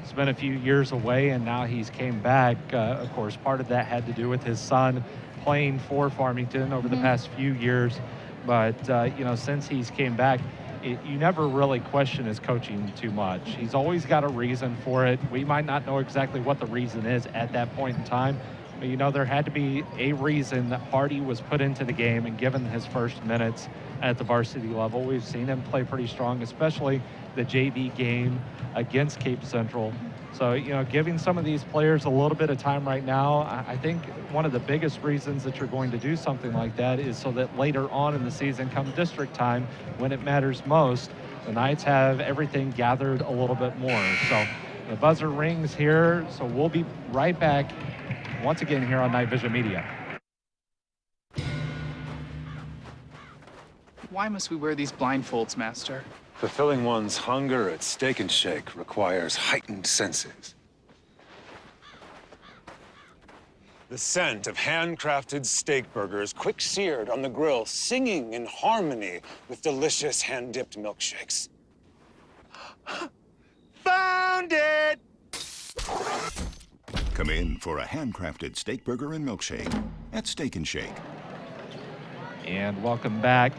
It's been a few years away, and now he's came back. Of course, part of that had to do with his son playing for Farmington over the past few years. But, you know, since he's came back, you never really question his coaching too much. He's always got a reason for it. We might not know exactly what the reason is at that point in time, but, you know, there had to be a reason that Hardy was put into the game and given his first minutes at the varsity level. We've seen him play pretty strong, especially the JV game against Cape Central. So, you know, giving some of these players a little bit of time right now, I think one of the biggest reasons that you're going to do something like that is so that later on in the season, come district time, when it matters most, the Knights have everything gathered a little bit more. So the buzzer rings here, so we'll be right back once again here on KnightVision Media. Why must we wear these blindfolds, Master? Fulfilling one's hunger at Steak and Shake requires heightened senses. The scent of handcrafted steak burgers, quick seared on the grill, singing in harmony with delicious hand-dipped milkshakes. Found it! Come in for a handcrafted steak burger and milkshake at Steak and Shake. And welcome back.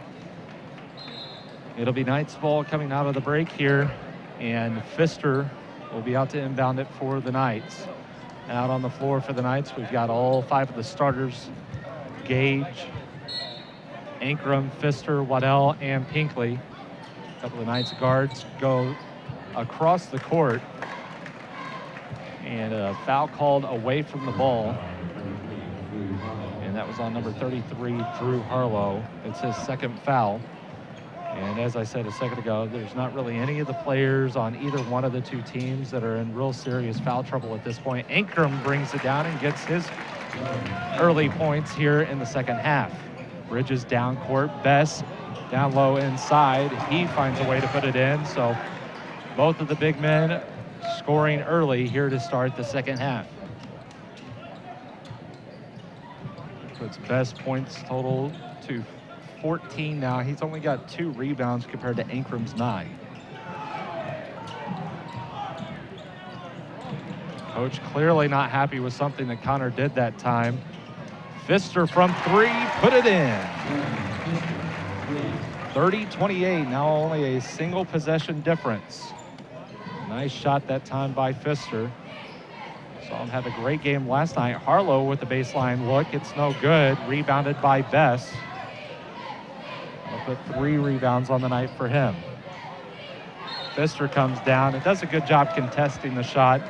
It'll be Knights ball coming out of the break here, and Pfister will be out to inbound it for the Knights. Out on the floor for the Knights, we've got all 5 of the starters: Gage, Ankrum, Pfister, Waddell, and Pinkley. A couple of Knights guards go across the court, and a foul called away from the ball. And that was on number 33, Drew Harlow. It's his second foul. And as I said a second ago, there's not really any of the players on either one of the two teams that are in real serious foul trouble at this point. Ankrum brings it down and gets his early points here in the second half. Bridges down court, Bess down low inside. He finds a way to put it in. So both of the big men scoring early here to start the second half. Puts Bess points total to 14 now. He's only got 2 rebounds compared to Ankrum's 9. Coach clearly not happy with something that Connor did that time. Pfister from 3, put it in. 30-28, now only a single possession difference. Nice shot that time by Pfister. Saw him have a great game last night. Harlow with the baseline look, it's no good. Rebounded by Bess. I'll put 3 rebounds on the night for him. Pfister comes down and does a good job contesting the shot.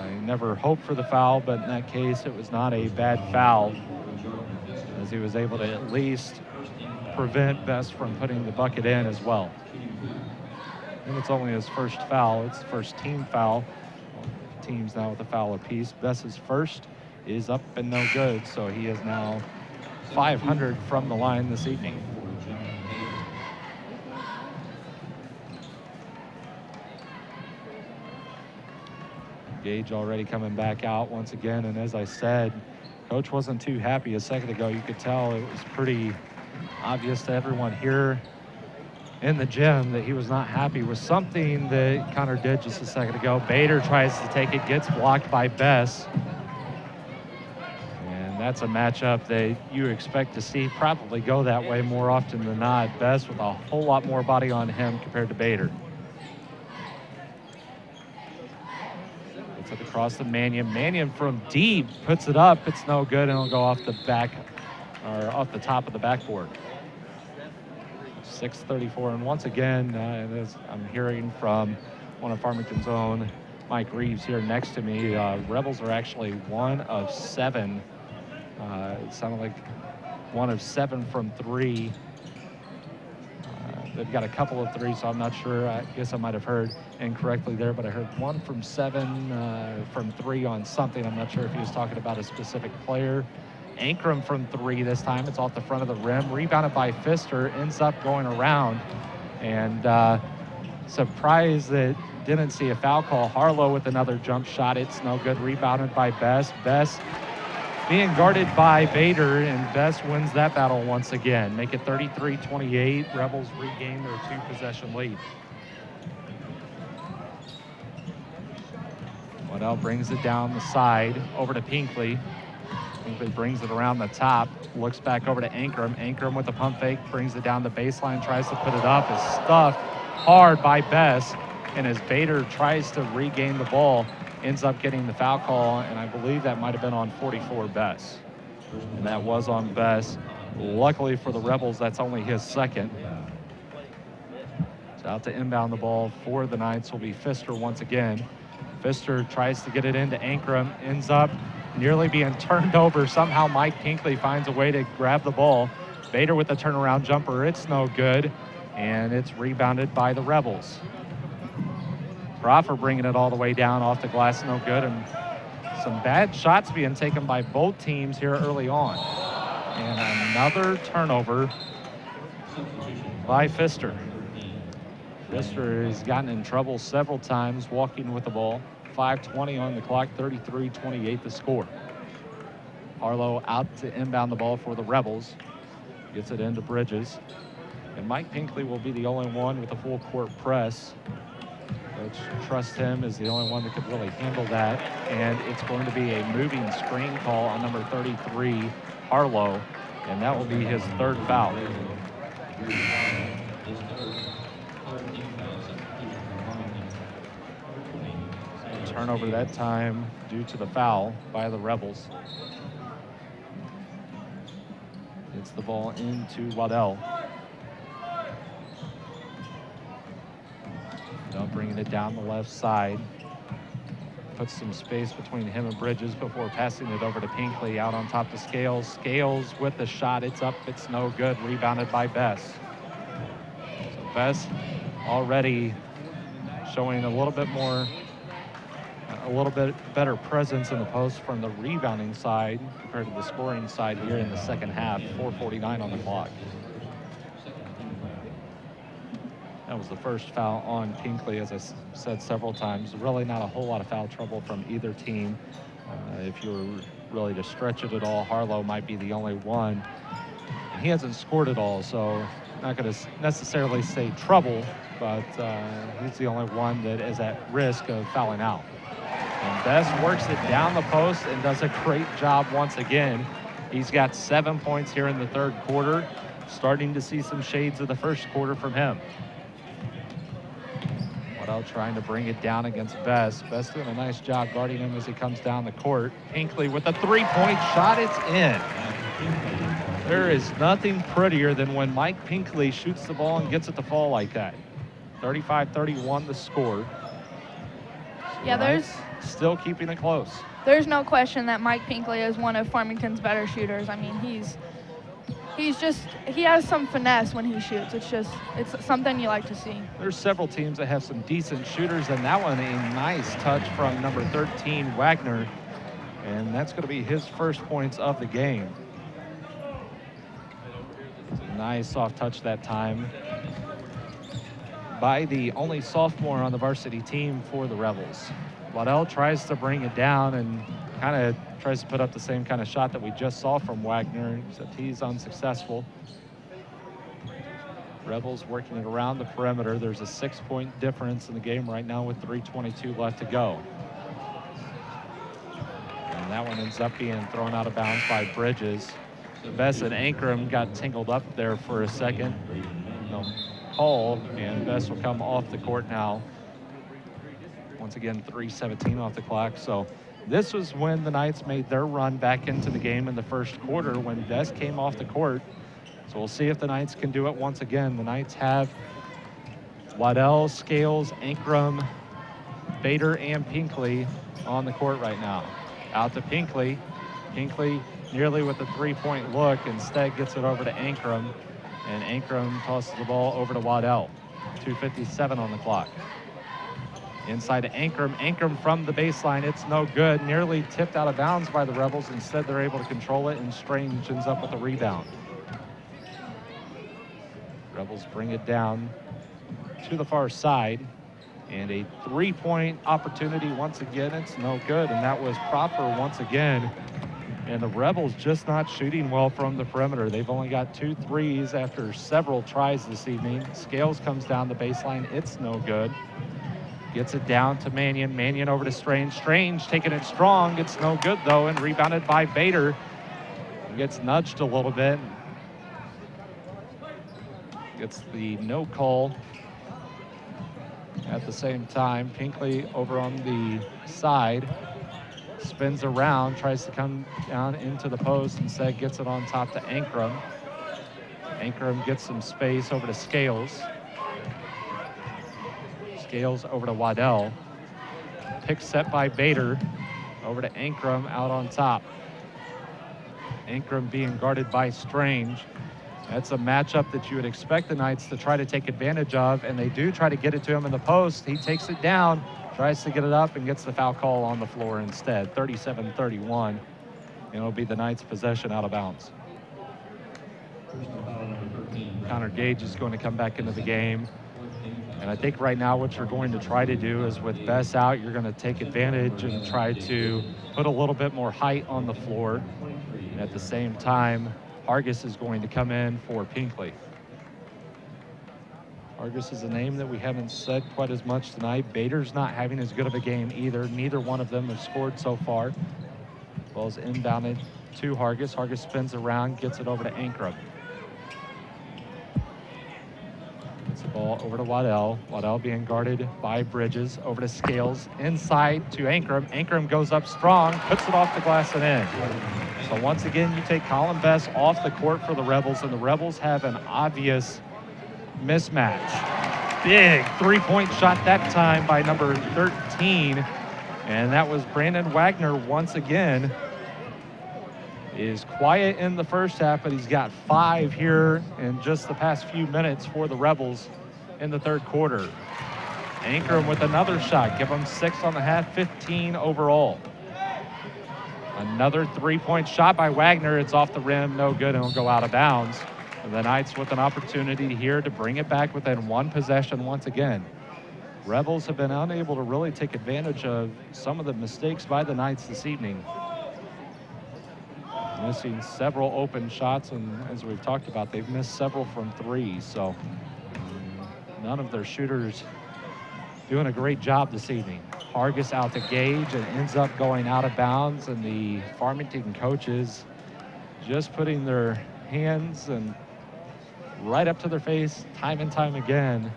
He never hoped for the foul, but in that case, it was not a bad foul, as he was able to at least prevent Bess from putting the bucket in as well. And it's only his first foul. It's the first team foul. Teams now with a foul apiece. Bess's first is up and no good, so he is now 500 from the line this evening. Gage already coming back out once again, and as I said, Coach wasn't too happy a second ago. You could tell it was pretty obvious to everyone here in the gym that he was not happy with something that Connor did just a second ago. Bader tries to take it, gets blocked by Bess. And that's a matchup that you expect to see probably go that way more often than not. Bess with a whole lot more body on him compared to Bader. Puts it across to Mannion. Mannion from deep puts it up. It's no good, and it'll go off the back, or off the top of the backboard. 6:34, and once again, as I'm hearing from one of Farmington's own, Mike Reeves, here next to me, Rebels are actually 1 of 7. It sounded like 1 of 7 from 3. They've got a couple of 3s, so I'm not sure. I guess I might have heard incorrectly there, but I heard 1 from 7 from 3 on something. I'm not sure if he was talking about a specific player. Ankrum from 3 this time. It's off the front of the rim. Rebounded by Pfister. Ends up going around. And surprised that didn't see a foul call. Harlow with another jump shot. It's no good. Rebounded by Bess. Bess being guarded by Bader, and Bess wins that battle once again. Make it 33-28. Rebels regain their 2-possession lead. Waddell brings it down the side over to Pinkley. Pinkley brings it around the top, looks back over to Ankrum. Ankrum with the pump fake, brings it down the baseline, tries to put it up. Is stuffed hard by Bess, and as Bader tries to regain the ball, ends up getting the foul call, and I believe that might have been on 44 Bess. And that was on Bess. Luckily for the Rebels, that's only his second. So out to inbound the ball for the Knights will be Pfister once again. Pfister tries to get it into Ankrum, ends up nearly being turned over. Somehow Mike Pinkley finds a way to grab the ball. Bader with the turnaround jumper, it's no good, and it's rebounded by the Rebels. Crawford bringing it all the way down off the glass, no good, and some bad shots being taken by both teams here early on. And another turnover by Pfister. Pfister has gotten in trouble several times walking with the ball. 5:20 on the clock, 33-28 the score. Harlow out to inbound the ball for the Rebels. Gets it into Bridges. And Mike Pinkley will be the only one with a full court press. Let's trust him as the only one that could really handle that. And it's going to be a moving screen call on number 33, Harlow. And that will be his 3rd foul. Turnover that time due to the foul by the Rebels. Gets the ball into Waddell. Now bringing it down the left side. puts some space between him and Bridges before passing it over to Pinkley out on top to Scales. Scales with the shot. It's up. It's no good. Rebounded by Bess. So Bess already showing a little bit better presence in the post from the rebounding side compared to the scoring side here in the second half. 4:49 on the clock. That was the first foul on Pinkley, as I said several times. Really not a whole lot of foul trouble from either team. If you were really to stretch it at all, Harlow might be the only one. And he hasn't scored at all, so not going to necessarily say trouble, but he's the only one that is at risk of fouling out. And Bess works it down the post and does a great job once again. He's got 7 points here in the third quarter, starting to see some shades of the first quarter from him. Waddell trying to bring it down against Bess. Bess doing a nice job guarding him as he comes down the court. Pinkley with a three-point shot. It's in. There is nothing prettier than when Mike Pinkley shoots the ball and gets it to fall like that. 35-31 the score. Yeah, there's still keeping it close. There's no question that Mike Pinkley is one of Farmington's better shooters. I mean, he has some finesse when he shoots. It's something you like to see. There's several teams that have some decent shooters, and that one a nice touch from number 13, Wagner. And that's going to be his first points of the game. It's a nice soft touch that time by the only sophomore on the varsity team for the Rebels. Waddell tries to bring it down and kind of tries to put up the same kind of shot that we just saw from Wagner, except he's unsuccessful. Rebels working it around the perimeter. There's a 6-point difference in the game right now with 3:22 left to go. And that one ends up being thrown out of bounds by Bridges. Bess and Ankrum got tangled up there for a second. No call, and Bess will come off the court now. Once again, 3:17 off the clock. So this was when the Knights made their run back into the game in the first quarter when Bess came off the court. So we'll see if the Knights can do it once again. The Knights have Waddell, Scales, Ankrum, Bader, and Pinkley on the court right now. Out to Pinkley. Pinkley nearly with a three-point look. Instead gets it over to Ankrum, and Ankrum tosses the ball over to Waddell. 2:57 on the clock. Inside to Ankrum. Ankrum from the baseline. It's no good. Nearly tipped out of bounds by the Rebels. Instead, they're able to control it, and Strange ends up with a rebound. Rebels bring it down to the far side. And a three-point opportunity once again. It's no good, and that was proper once again. And the Rebels just not shooting well from the perimeter. They've only got 2 threes after several tries this evening. Scales comes down the baseline. It's no good. Gets it down to Mannion. Mannion over to Strange. Strange taking it strong. It's no good, though, and rebounded by Bader. He gets nudged a little bit. Gets the no call. At the same time, Pinkley over on the side. Spins around, tries to come down into the post. Instead, gets it on top to Ankrum. Ankrum gets some space over to Scales. Scales over to Waddell. Pick set by Bader. Over to Ankrum out on top. Ankrum being guarded by Strange. That's a matchup that you would expect the Knights to try to take advantage of, and they do try to get it to him in the post. He takes it down, tries to get it up, and gets the foul call on the floor instead. 37-31, and it'll be the Knights' possession out of bounds. Connor Gage is going to come back into the game. And I think right now what you're going to try to do is with Bess out, you're going to take advantage and try to put a little bit more height on the floor. And at the same time, Argus is going to come in for Pinkley. Argus is a name that we haven't said quite as much tonight. Bader's not having as good of a game either. Neither one of them have scored so far. Ball's inbounded to Hargis. Hargis spins around, gets it over to Ankrum. Gets the ball over to Waddell. Waddell being guarded by Bridges. Over to Scales. Inside to Ankrum. Ankrum goes up strong, puts it off the glass and in. So once again, you take Colin Bess off the court for the Rebels, and the Rebels have an obvious mismatch. Big three-point shot that time by number 13, And that was Brandon Wagner once again. Is quiet in the first half, but he's got 5 here in just the past few minutes for the Rebels in the third quarter. Ankrum with another shot, give them 6 on the half, 15 overall. Another 3-point shot by Wagner. It's off the rim, no good, and it'll go out of bounds. And the Knights with an opportunity here to bring it back within 1 possession once again. Rebels have been unable to really take advantage of some of the mistakes by the Knights this evening. Missing several open shots, and as we've talked about, they've missed several from 3, so none of their shooters doing a great job this evening. Hargis out to Gage and ends up going out of bounds, and the Farmington coaches just putting their hands and right up to their face time and time again,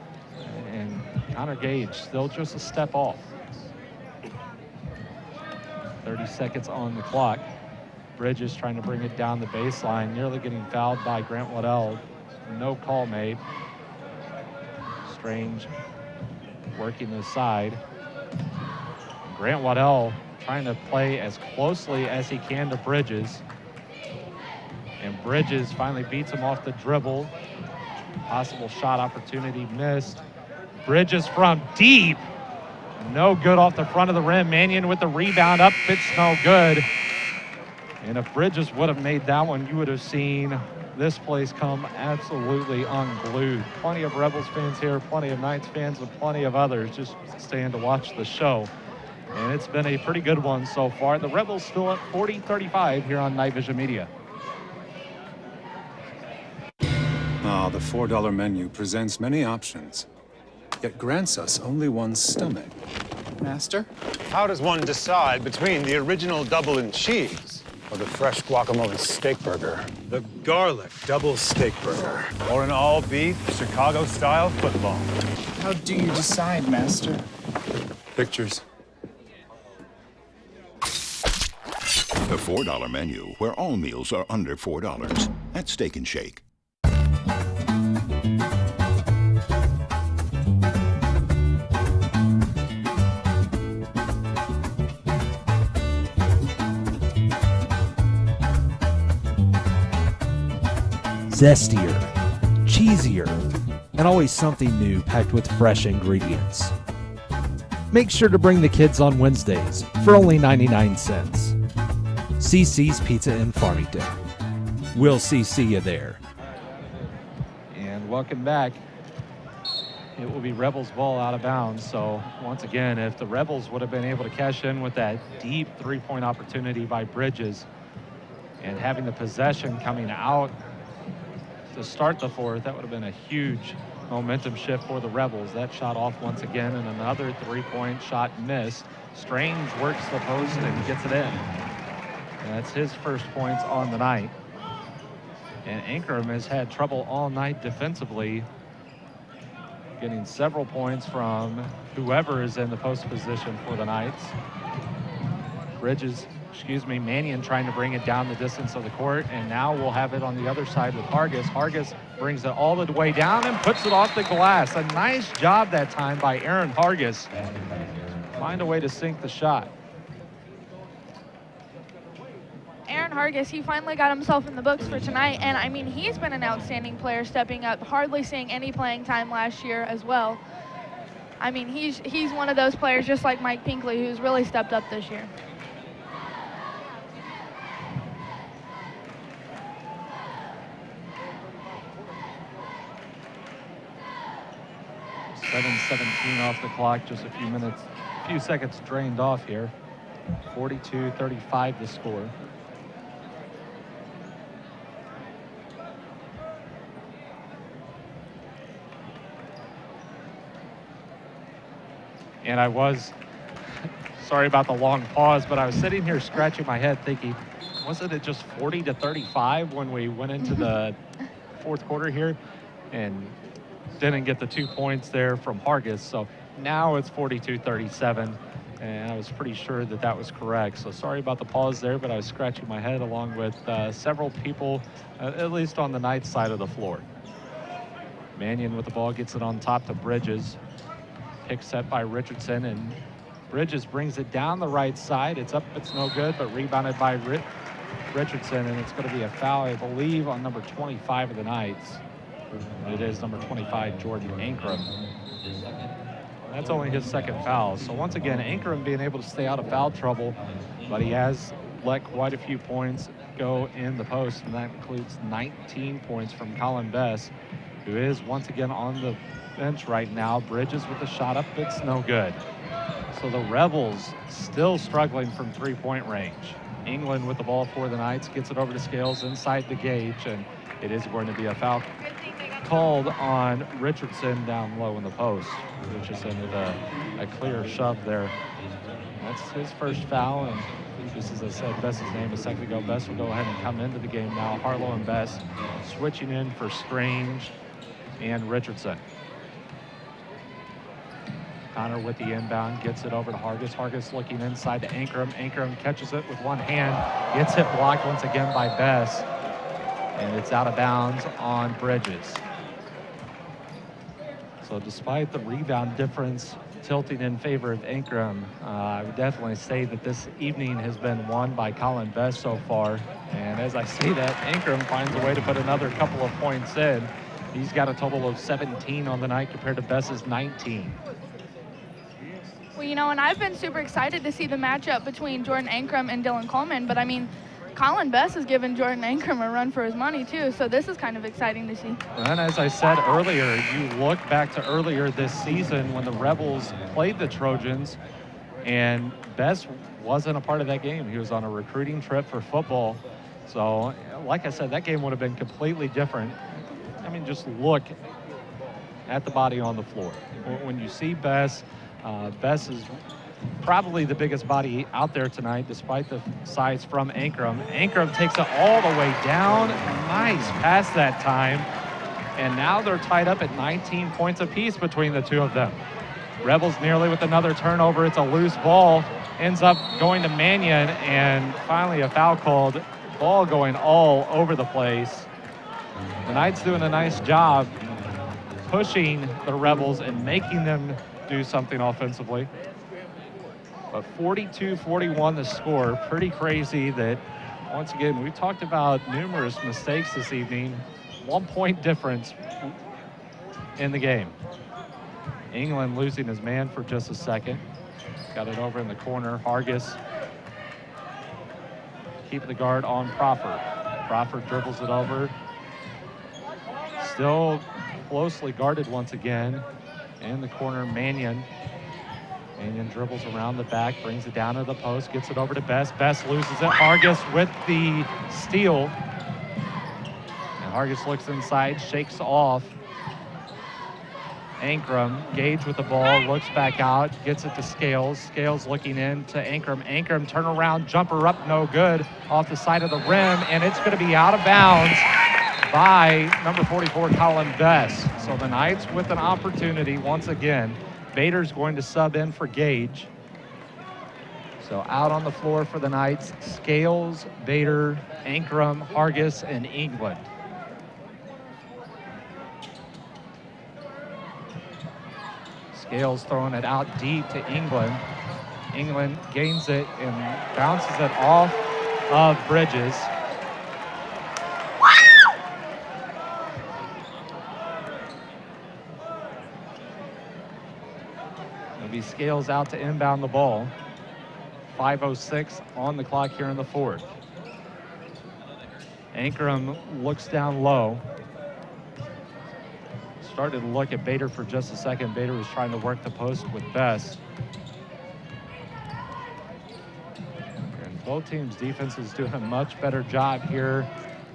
and Connor Gage still just a step off. 30 seconds on the clock. Bridges trying to bring it down the baseline, nearly getting fouled by Grant Waddell. No call made. Strange working the side. Grant Waddell trying to play as closely as he can to Bridges. And Bridges finally beats him off the dribble. Possible shot opportunity missed. Bridges from deep. No good off the front of the rim. Mannion with the rebound up, it's no good. And if Bridges would have made that one, you would have seen this place come absolutely unglued. Plenty of Rebels fans here, plenty of Knights fans, and plenty of others just staying to watch the show. And it's been a pretty good one so far. The Rebels still at 40-35 here on KnightVision Media. Ah, the $4 menu presents many options, yet grants us only one stomach. Master? How does one decide between the original double and cheese or the fresh guacamole steak burger, the garlic double steak burger, or an all-beef Chicago-style football? How do you decide, Master? Pictures. The $4 menu, where all meals are under $4 at Steak and Shake. Zestier, cheesier, and always something new packed with fresh ingredients. Make sure to bring the kids on Wednesdays for only 99 cents. CC's Pizza in Farmington. We'll see you there. And welcome back. It will be Rebels ball out of bounds. So once again, if the Rebels would have been able to cash in with that deep 3-point opportunity by Bridges and having the possession coming out to start the fourth, that would have been a huge momentum shift for the Rebels. That shot off once again, and another 3-point shot missed. Strange works the post and gets it in. And that's his first points on the night. And Ankrum has had trouble all night defensively, getting several points from whoever is in the post position for the Knights. Mannion trying to bring it down the distance of the court, and now we'll have it on the other side with Hargis. Hargis brings it all the way down and puts it off the glass. A nice job that time by Aaron Hargis. Find a way to sink the shot. Aaron Hargis, he finally got himself in the books for tonight, and I mean, he's been an outstanding player stepping up, hardly seeing any playing time last year as well. I mean, he's one of those players just like Mike Pinkley who's really stepped up this year. 7:17 off the clock, just a few seconds drained off here. 42-35 the score. And I was, sorry about the long pause, but I was sitting here scratching my head thinking, wasn't it just 40-35 when we went into the fourth quarter here? And didn't get the 2 points there from Hargis. So now it's 42-37. And I was pretty sure that that was correct. So sorry about the pause there, but I was scratching my head along with several people, at least on the Knights side of the floor. Mannion with the ball gets it on top to Bridges. Pick set by Richardson, and Bridges brings it down the right side. It's up, it's no good, but rebounded by Richardson, and it's going to be a foul, I believe, on number 25 of the Knights. It is number 25, Jordan Ankrum. That's only his second foul. So once again, Ankrum being able to stay out of foul trouble, but he has let quite a few points go in the post, and that includes 19 points from Colin Bess, who is once again on the bench right now. Bridges with the shot up, it's no good. So the Rebels still struggling from three-point range. England with the ball for the Knights, gets it over to Scales inside the gauge, and it is going to be a foul called on Richardson down low in the post. Richardson with a clear shove there. That's his first foul, and just as I said, Bess's name a second ago, Bess will go ahead and come into the game now. Harlow and Bess switching in for Strange and Richardson. Connor with the inbound, gets it over to Hargis. Hargis looking inside to Ankrum. Ankrum catches it with one hand, gets it blocked once again by Bess, and it's out of bounds on Bridges. So despite the rebound difference tilting in favor of Ankrum, I would definitely say that this evening has been won by Colin Bess so far. And as I say that, Ankrum finds a way to put another couple of points in. He's got a total of 17 on the night compared to Bess's 19. Well, you know, and I've been super excited to see the matchup between Jordan Ankrum and Dylan Coleman, but I mean, Colin Bess has given Jordan Ankrum a run for his money too, so this is kind of exciting to see. And as I said earlier, you look back to earlier this season when the Rebels played the Trojans, and Bess wasn't a part of that game. He was on a recruiting trip for football. So, like I said, that game would have been completely different. I mean, just look at the body on the floor. When you see Bess, Bess is probably the biggest body out there tonight, despite the size from Ankrum. Ankrum takes it all the way down. Nice pass that time. And now they're tied up at 19 points apiece between the two of them. Rebels nearly with another turnover. It's a loose ball. Ends up going to Mannion, and finally a foul called. Ball going all over the place. The Knights doing a nice job pushing the Rebels and making them do something offensively. But 42-41 the score. Pretty crazy that, once again, we talked about numerous mistakes this evening. 1 point difference in the game. England losing his man for just a second. Got it over in the corner. Hargis keeping the guard on Crawford. Crawford dribbles it over. Still closely guarded once again. In the corner, Mannion. Mannion dribbles around the back, brings it down to the post, gets it over to Bess. Bess loses it. Hargis with the steal. And Hargis looks inside, shakes off Ankrum. Gage with the ball, looks back out, gets it to Scales. Scales looking in to Ankrum. Ankrum turnaround jumper up, no good, off the side of the rim, and it's going to be out of bounds by number 44, Colin Bess. So the Knights with an opportunity once again. Bader's going to sub in for Gage. So out on the floor for the Knights, Scales, Bader, Ankrum, Hargis, and England. Scales throwing it out deep to England. England gains it and bounces it off of Bridges. It'll be Scales out to inbound the ball. 5:06 on the clock here in the fourth. Ankrum looks down low. Started to look at Bader for just a second. Bader was trying to work the post with Bess. And both teams' defense is doing a much better job here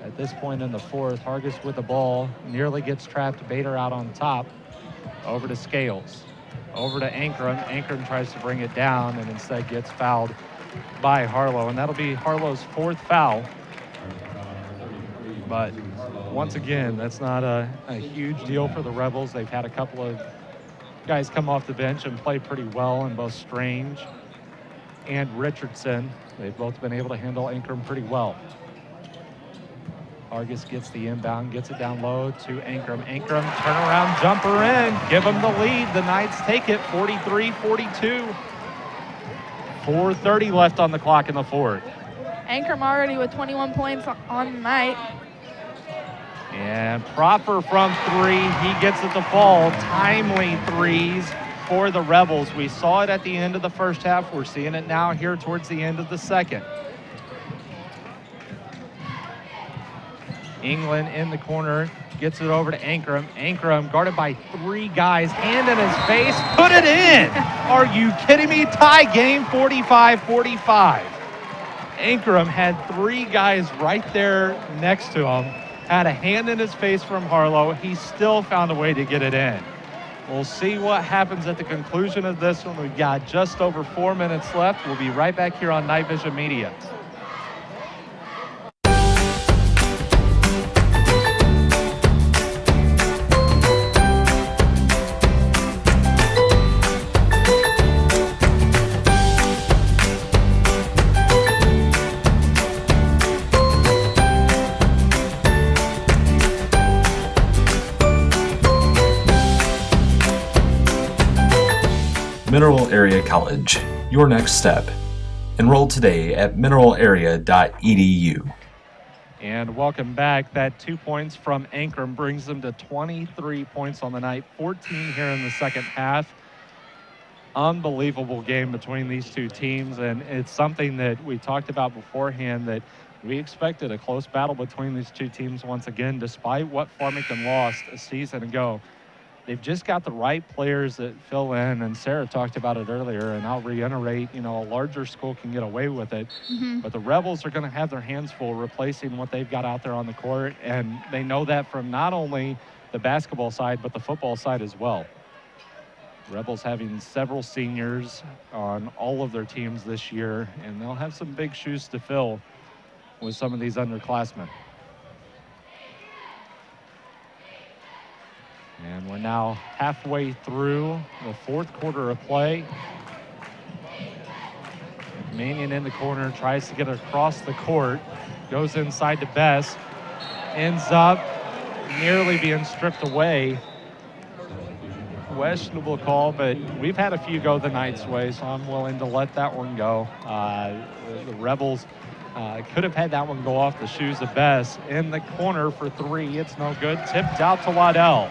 at this point in the fourth. Hargis with the ball, nearly gets trapped. Bader out on top. Over to Scales. Over to Ankrum. Ankrum tries to bring it down and instead gets fouled by Harlow. And that'll be Harlow's fourth foul. But once again, that's not a huge deal for the Rebels. They've had a couple of guys come off the bench and play pretty well in both Strange and Richardson. They've both been able to handle Ankrum pretty well. Hargis gets the inbound, gets it down low to Ankrum. Ankrum, turnaround jumper in, give them the lead. The Knights take it 43-42. 4:30 left on the clock in the fourth. Ankrum already with 21 points on the night. And proper from three. He gets it to fall. Timely threes for the Rebels. We saw it at the end of the first half. We're seeing it now here towards the end of the second. England in the corner, gets it over to Ankrum. Ankrum guarded by three guys, hand in his face, put it in! Are you kidding me? Tie game, 45-45. Ankrum had three guys right there next to him, had a hand in his face from Harlow. He still found a way to get it in. We'll see what happens at the conclusion of this one. We've got just over 4 minutes left. We'll be right back here on KnightVision Media. Mineral Area College, your next step. Enroll today at mineralarea.edu. And welcome back. That 2 points from Ankrum brings them to 23 points on the night, 14 here in the second half. Unbelievable game between these two teams, and it's something that we talked about beforehand, that we expected a close battle between these two teams once again, despite what Farmington lost a season ago. They've just got the right players that fill in, and Sarah talked about it earlier, and I'll reiterate, a larger school can get away with it, but the Rebels are going to have their hands full replacing what they've got out there on the court, and they know that from not only the basketball side, but the football side as well. Rebels having several seniors on all of their teams this year, and they'll have some big shoes to fill with some of these underclassmen. And we're now halfway through the fourth quarter of play. Mannion in the corner, tries to get across the court, goes inside to Bess, ends up nearly being stripped away. Questionable call, but we've had a few go the Knights' way, so I'm willing to let that one go. The Rebels could have had that one go off the shoes of Bess. In the corner for three, it's no good. Tipped out to Waddell.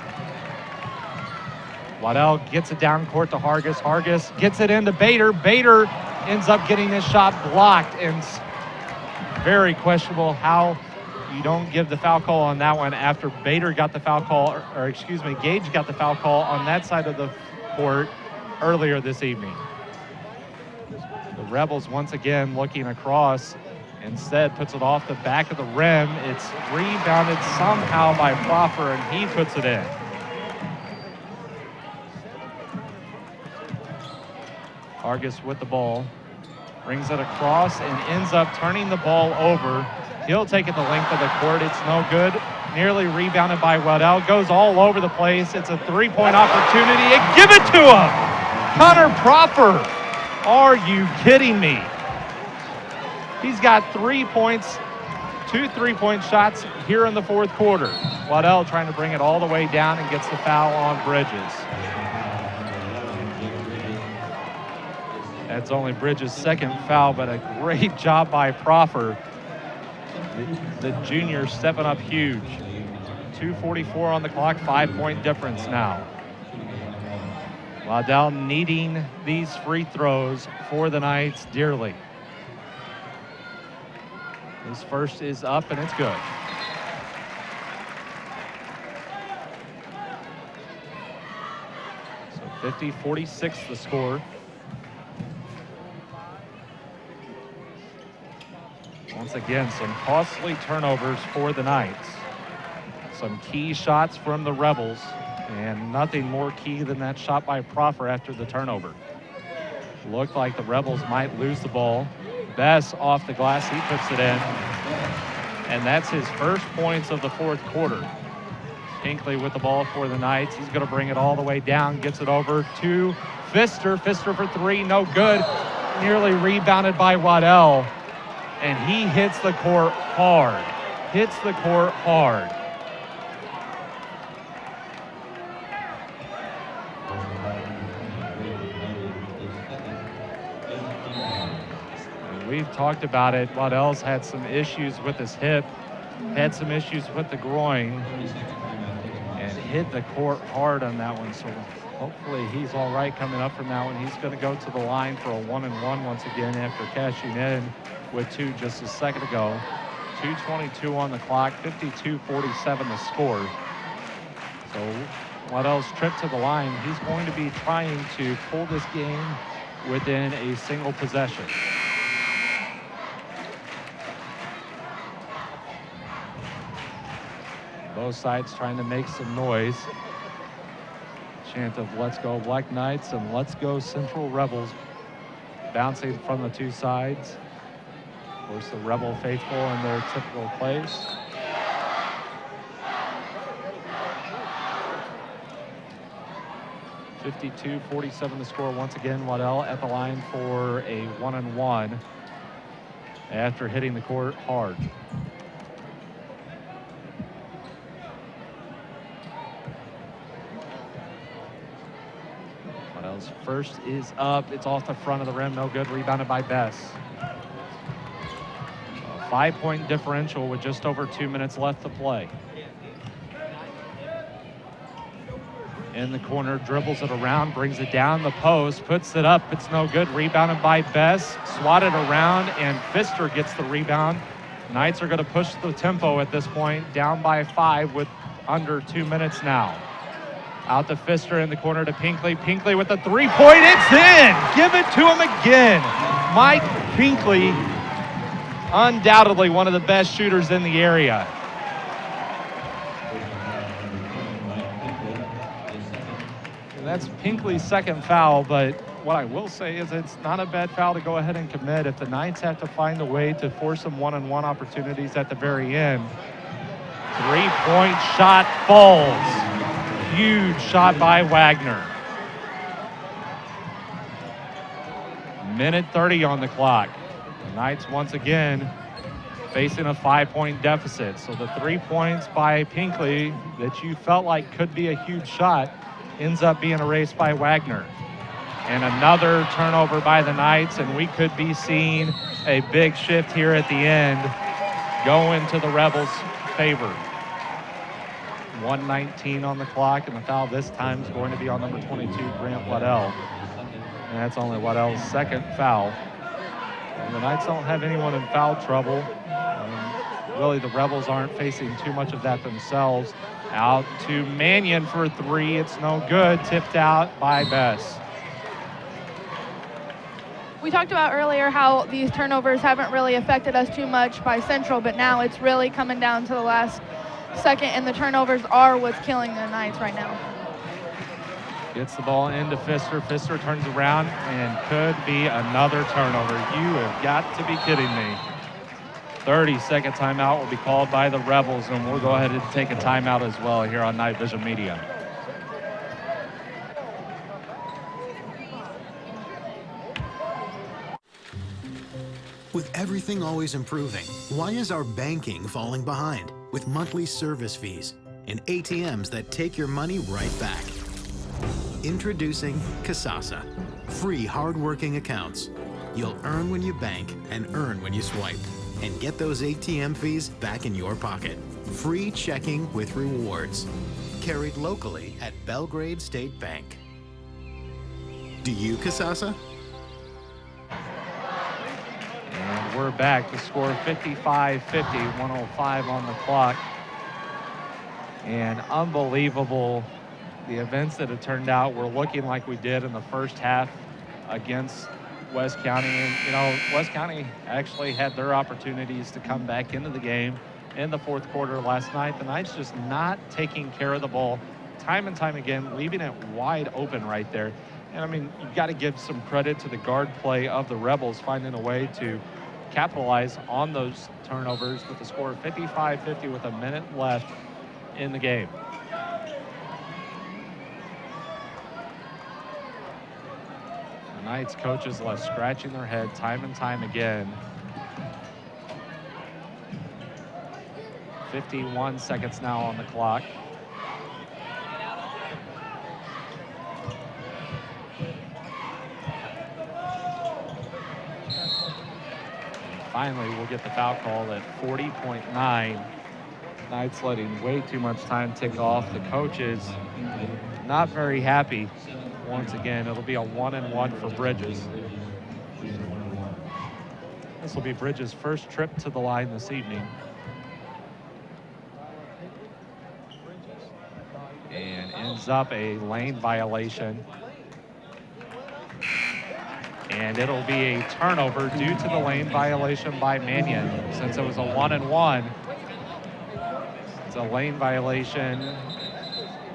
Waddell gets it down court to Hargis. Hargis gets it into Bader. Bader ends up getting his shot blocked, and very questionable how you don't give the foul call on that one after Bader got the foul call, or excuse me, Gage got the foul call on that side of the court earlier this evening. The Rebels once again looking across, instead puts it off the back of the rim. It's rebounded somehow by Proffer, and he puts it in. Hargis with the ball, brings it across and ends up turning the ball over. He'll take it the length of the court. It's no good. Nearly rebounded by Waddell. Goes all over the place. It's a three-point opportunity. And give it to him! Connor Proffer. Are you kidding me? He's got 3 points, 2 3-point shots here in the fourth quarter. Waddell trying to bring it all the way down and gets the foul on Bridges. That's only Bridges' second foul, but a great job by Proffer. The junior stepping up huge. 2:44 on the clock, 5-point difference now. Waddell needing these free throws for the Knights dearly. His first is up, and it's good. So 50-46 the score. Once again, some costly turnovers for the Knights. Some key shots from the Rebels, and nothing more key than that shot by Proffer after the turnover. Looked like the Rebels might lose the ball. Bess off the glass, he puts it in. And that's his first points of the fourth quarter. Hinckley with the ball for the Knights. He's going to bring it all the way down, gets it over to Pfister. Pfister for three, no good. Nearly rebounded by Waddell. And he hits the court hard. Hits the court hard. we've talked about it. Waddell's had some issues with his hip, had some issues with the groin, and hit the court hard on that one. So hopefully he's all right coming up from that one. He's going to go to the line for a 1-and-1 once again after cashing in with 2 just a second ago. 2:22 on the clock, 52-47 the score. So Waddell's trip to the line, he's going to be trying to pull this game within a single possession. Both sides trying to make some noise. Chant of "Let's go Black Knights" and "Let's go Central Rebels" bouncing from the two sides. Of course, the Rebel faithful in their typical place. (52-47) the score once again. Waddell at the line for a 1-and-1 after hitting the court hard. Waddell's first is up. It's off the front of the rim. No good. Rebounded by Bess. A 5-point differential with just over 2 minutes left to play. In the corner, dribbles it around, brings it down the post, puts it up. It's no good. Rebounded by Bess. Swatted around, and Pfister gets the rebound. Knights are going to push the tempo at this point, down by 5 with under 2 minutes now. Out to Pfister in the corner to Pinkley. Pinkley with the three-point. It's in! Give it to him again. Mike Pinkley, undoubtedly one of the best shooters in the area. That's Pinkley's second foul, but what I will say is it's not a bad foul to go ahead and commit if the Knights have to find a way to force some 1-on-1 opportunities at the very end. Three-point shot falls. Huge shot by Wagner. Minute 30 on the clock. The Knights once again facing a 5-point deficit. So the 3 points by Pinkley that you felt like could be a huge shot ends up being erased by Wagner. And another turnover by the Knights, and we could be seeing a big shift here at the end go into the Rebels' favor. 1:19 on the clock, and the foul this time is going to be on number 22, Grant Waddell. And that's only Waddell's second foul. And the Knights don't have anyone in foul trouble. Really, the Rebels aren't facing too much of that themselves. Out to Mannion for 3. It's no good. Tipped out by Bess. We talked about earlier how these turnovers haven't really affected us too much by Central, but now it's really coming down to the last second, and the turnovers are what's killing the Knights right now. Gets the ball into Pfister. Pfister turns around and could be another turnover. You have got to be kidding me. 30-second timeout will be called by the Rebels, and we'll go ahead and take a timeout as well here on KnightVision Media. With everything always improving, why is our banking falling behind? With monthly service fees and ATMs that take your money right back. Introducing Kasasa. Free hard-working accounts. You'll earn when you bank and earn when you swipe. And get those ATM fees back in your pocket. Free checking with rewards. Carried locally at Belgrade State Bank. Do you, Kasasa? And we're back. The score 55-50, 1:05 on the clock. And unbelievable, the events that have turned out were looking like we did in the first half against West County. And, you know, West County actually had their opportunities to come back into the game in the fourth quarter last night. The Knights just not taking care of the ball time and time again, leaving it wide open right there. And, I mean, you've got to give some credit to the guard play of the Rebels, finding a way to capitalize on those turnovers with the score 55-50 with a minute left in the game. The Knights coaches left scratching their head time and time again. 51 seconds now on the clock. finally will get the foul call at 40.9. Knights letting way too much time tick off. The coaches not very happy. Once again, it'll be a 1-and-1 for Bridges. This will be Bridges' first trip to the line this evening. And ends up a lane violation. And it'll be a turnover due to the lane violation by Mannion. Since it was a 1-and-1, it's a lane violation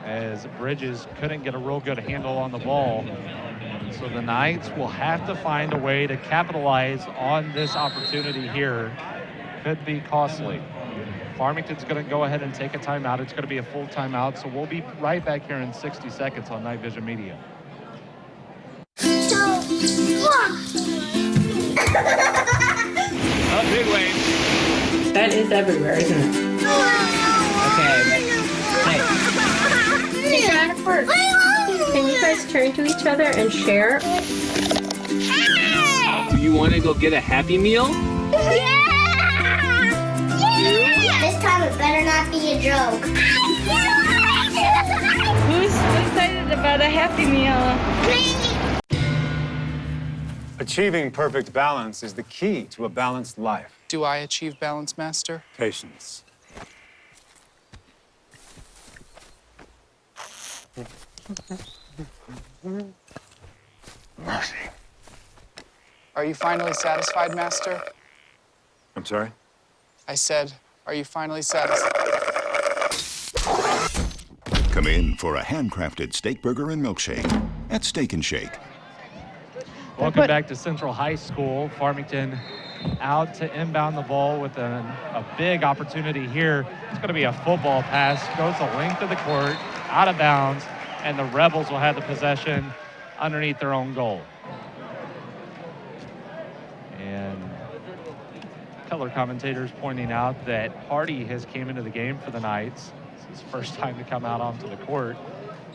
as Bridges couldn't get a real good handle on the ball. So the Knights will have to find a way to capitalize on this opportunity here. Could be costly. Farmington's going to go ahead and take a timeout. It's going to be a full timeout, so we'll be right back here in 60 seconds on KnightVision Media. Oh, big wave. That is everywhere, isn't it? Okay. Can you guys turn to each other and share? Do you want to go get a Happy Meal? This time it better not be a joke. Who's excited about a Happy Meal? Achieving perfect balance is the key to a balanced life. Do I achieve balance, Master? Patience. Mercy. Are you finally satisfied, Master? I'm sorry? I said, are you finally satisfied? Come in for a handcrafted steak burger and milkshake at Steak and Shake. Welcome back to Central High School. Farmington out to inbound the ball with a big opportunity here. It's going to be a football pass. Goes the length of the court, out of bounds, and the Rebels will have the possession underneath their own goal. And color commentators pointing out that Hardy has came into the game for the Knights. It's his first time to come out onto the court.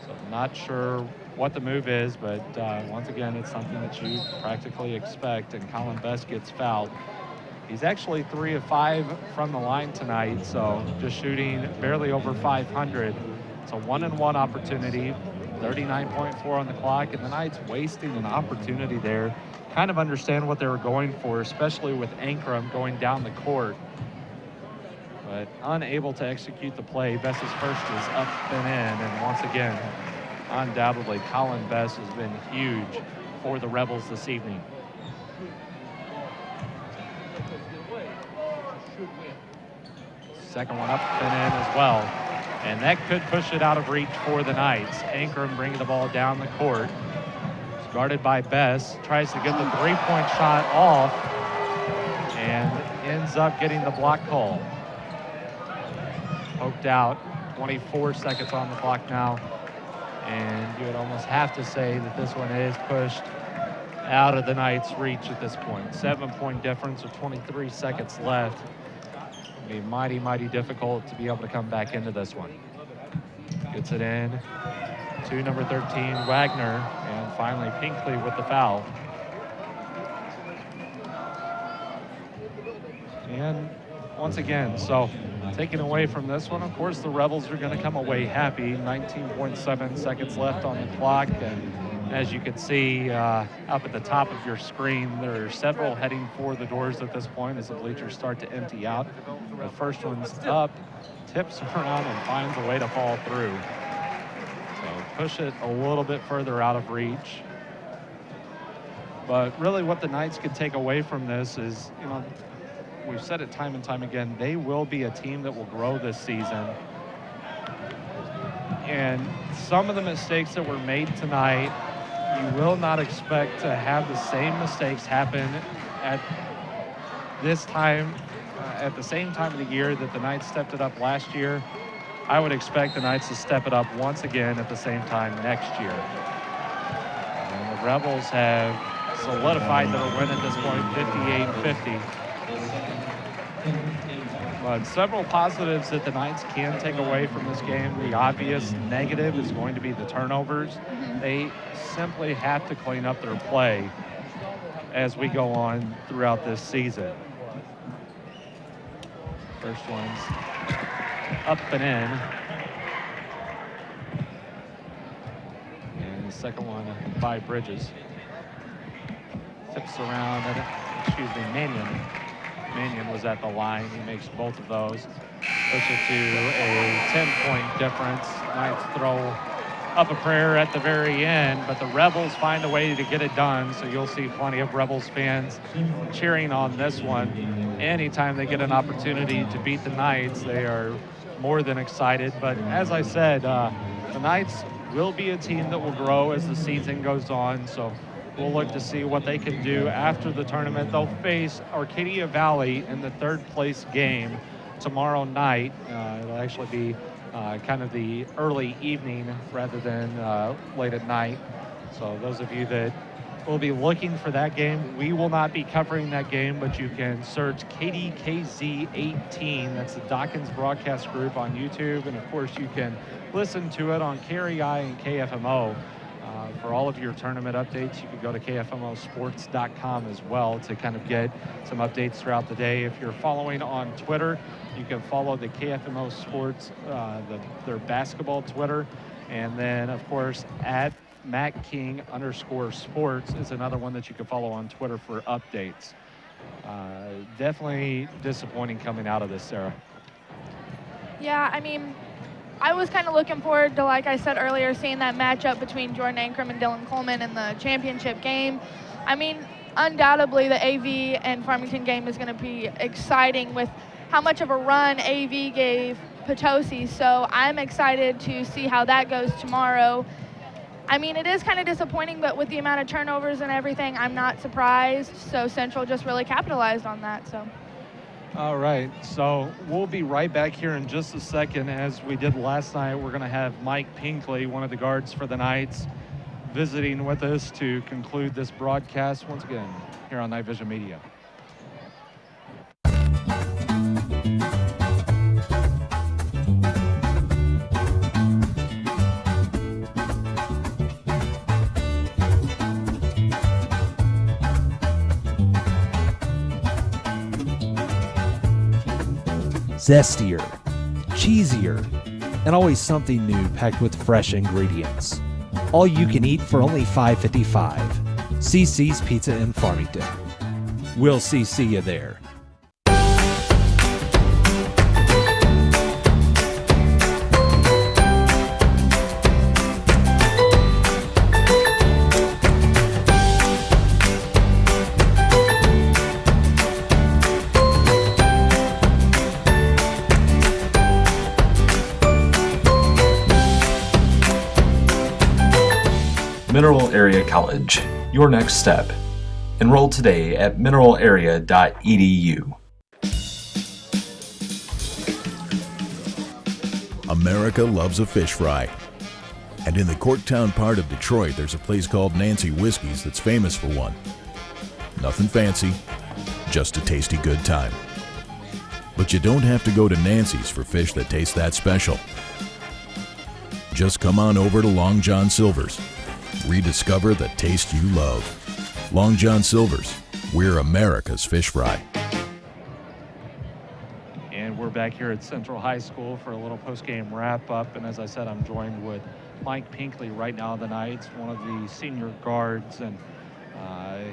So I'm not sure what the move is, but once again, it's something that you practically expect, and Colin Best gets fouled. He's actually 3 of 5 from the line tonight, so just shooting barely over 500. It's a 1-and-1 opportunity, 39.4 on the clock, and the Knights wasting an opportunity there. Kind of understand what they were going for, especially with Ankrum going down the court, but unable to execute the play. Best's first is up and in, and once again, undoubtedly, Colin Best has been huge for the Rebels this evening. Second one up and in as well. And that could push it out of reach for the Knights. Ankrum bringing the ball down the court. It's guarded by Best. Tries to get the three-point shot off and ends up getting the block call. Poked out. 24 seconds on the clock now. And you would almost have to say that this one is pushed out of the Knights' reach at this point. 7-point difference with 23 seconds left. It'll be mighty, mighty difficult to be able to come back into this one. Gets it in to number 13, Wagner, and finally Pinkley with the foul. And once again, so taken away from this one, of course, the Rebels are going to come away happy. 19.7 seconds left on the clock. And as you can see up at the top of your screen, there are several heading for the doors at this point as the bleachers start to empty out. The first one's up, tips around, and finds a way to fall through. So push it a little bit further out of reach. But really what the Knights could take away from this is, you know, we've said it time and time again, they will be a team that will grow this season. And some of the mistakes that were made tonight, you will not expect to have the same mistakes happen at this time, at the same time of the year that the Knights stepped it up last year. I would expect the Knights to step it up once again at the same time next year. And the Rebels have solidified their win at this point, 58-50. But several positives that the Knights can take away from this game. The obvious negative is going to be the turnovers. They simply have to clean up their play as we go on throughout this season. First one's up and in. And the second one by Bridges. Tips around, Mannion was at the line. He makes both of those. Push it to a 10-point difference. Knights throw up a prayer at the very end, but the Rebels find a way to get it done. So you'll see plenty of Rebels fans cheering on this one. Anytime they get an opportunity to beat the Knights, they are more than excited. But as I said, the Knights will be a team that will grow as the season goes on. So we'll look to see what they can do after the tournament. They'll face Arcadia Valley in the third place game tomorrow night. It'll actually be kind of the early evening rather than late at night. So those of you that will be looking for that game, we will not be covering that game, but you can search KDKZ 18. That's the Dawkins Broadcast Group on YouTube. And of course, you can listen to it on KREI and KFMO. For all of your tournament updates, you can go to KFMOsports.com as well to kind of get some updates throughout the day. If you're following on Twitter, you can follow the KFMO Sports, their basketball Twitter. And then, of course, at MattKing_sports is another one that you can follow on Twitter for updates. Definitely disappointing coming out of this, Sarah. Yeah, I mean, I was kind of looking forward to, like I said earlier, seeing that matchup between Jordan Ankrum and Dylan Coleman in the championship game. I mean, undoubtedly the AV and Farmington game is going to be exciting with how much of a run AV gave Potosi. So I'm excited to see how that goes tomorrow. I mean, it is kind of disappointing, but with the amount of turnovers and everything, I'm not surprised. So Central just really capitalized on that. So. All right, so we'll be right back here in just a second. As we did last night, we're going to have Mike Pinkley, one of the guards for the Knights, visiting with us to conclude this broadcast once again here on KnightVision Media. Zestier, cheesier, and always something new packed with fresh ingredients. All you can eat for only $5.55. CC's Pizza in Farmington. We'll see you there. Mineral Area College, your next step. Enroll today at mineralarea.edu. America loves a fish fry. And in the Corktown part of Detroit, there's a place called Nancy Whiskey's that's famous for one. Nothing fancy, just a tasty good time. But you don't have to go to Nancy's for fish that taste that special. Just come on over to Long John Silver's. Rediscover the taste you love. Long John Silver's, we're America's fish fry. And we're back here at Central High School for a little post-game wrap-up. And as I said, I'm joined with Mike Pinkley right now of the Knights, one of the senior guards. And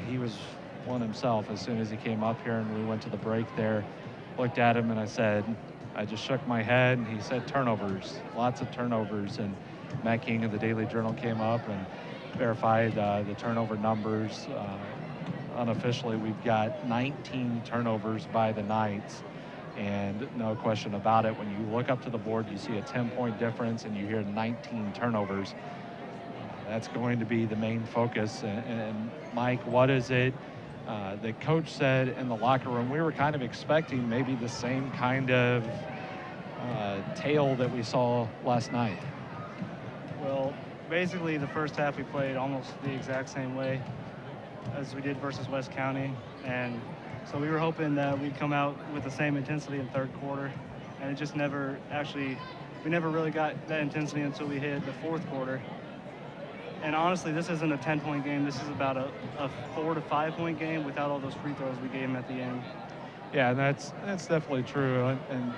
he was one himself as soon as he came up here and we went to the break there. Looked at him and I just shook my head and he said turnovers, lots of turnovers. And Matt King of the Daily Journal came up and verified the turnover numbers. Unofficially, we've got 19 turnovers by the Knights, and no question about it, when you look up to the board, you see a 10-point difference and you hear 19 turnovers. That's going to be the main focus. And Mike, what is it the coach said in the locker room? We were kind of expecting maybe the same kind of tale that we saw last night. Well, basically the first half we played almost the exact same way as we did versus West County, and so we were hoping that we'd come out with the same intensity in third quarter, and it just we never really got that intensity until we hit the fourth quarter. And honestly, this isn't a 10-point game. This is about a 4 to 5 point game without all those free throws we gave them at the end. Yeah, and that's definitely true. And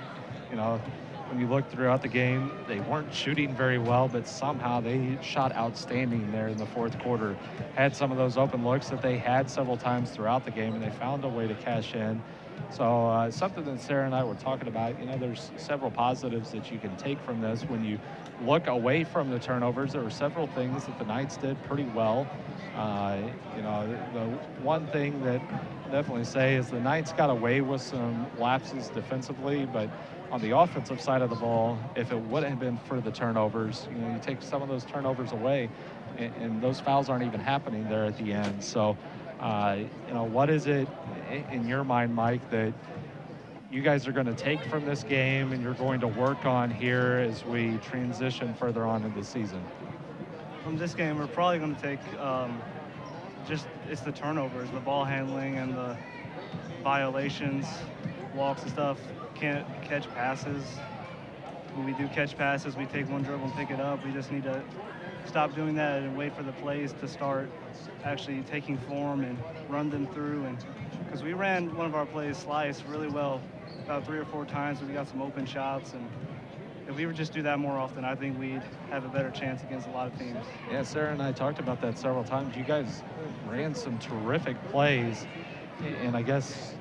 you know, when you look throughout the game, they weren't shooting very well, but somehow they shot outstanding there in the fourth quarter. Had some of those open looks that they had several times throughout the game, and they found a way to cash in. So something that Sarah and I were talking about, you know, there's several positives that you can take from this. When you look away from the turnovers, there were several things that the Knights did pretty well. You know, the one thing that definitely say is the Knights got away with some lapses defensively, but on the offensive side of the ball, if it wouldn't have been for the turnovers, you know, you take some of those turnovers away, and those fouls aren't even happening there at the end. So, you know, what is it in your mind, Mike, that you guys are going to take from this game and you're going to work on here as we transition further on in the season? From this game, we're probably going to take it's the turnovers, the ball handling, and the violations, walks and stuff. Can't catch passes. When we do catch passes, we take one dribble and pick it up. We just need to stop doing that and wait for the plays to start actually taking form and run them through. And because we ran one of our plays, slice, really well about 3 or 4 times. We got some open shots, and if we would just do that more often, I think we'd have a better chance against a lot of teams. Yeah, Sarah and I talked about that several times. You guys ran some terrific plays, and I guess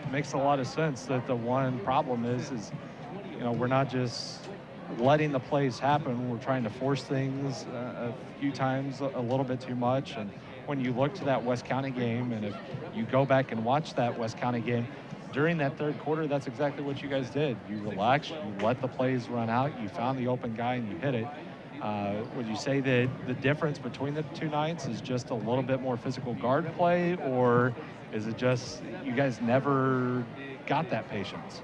it makes a lot of sense that the one problem is you know, we're not just letting the plays happen. We're trying to force things a few times a little bit too much. And when you look to that West County game, and if you go back and watch that West County game, during that third quarter, that's exactly what you guys did. You relaxed, you let the plays run out, you found the open guy, and you hit it. Would you say that the difference between the two nights is just a little bit more physical guard play, or is it just you guys never got that patience?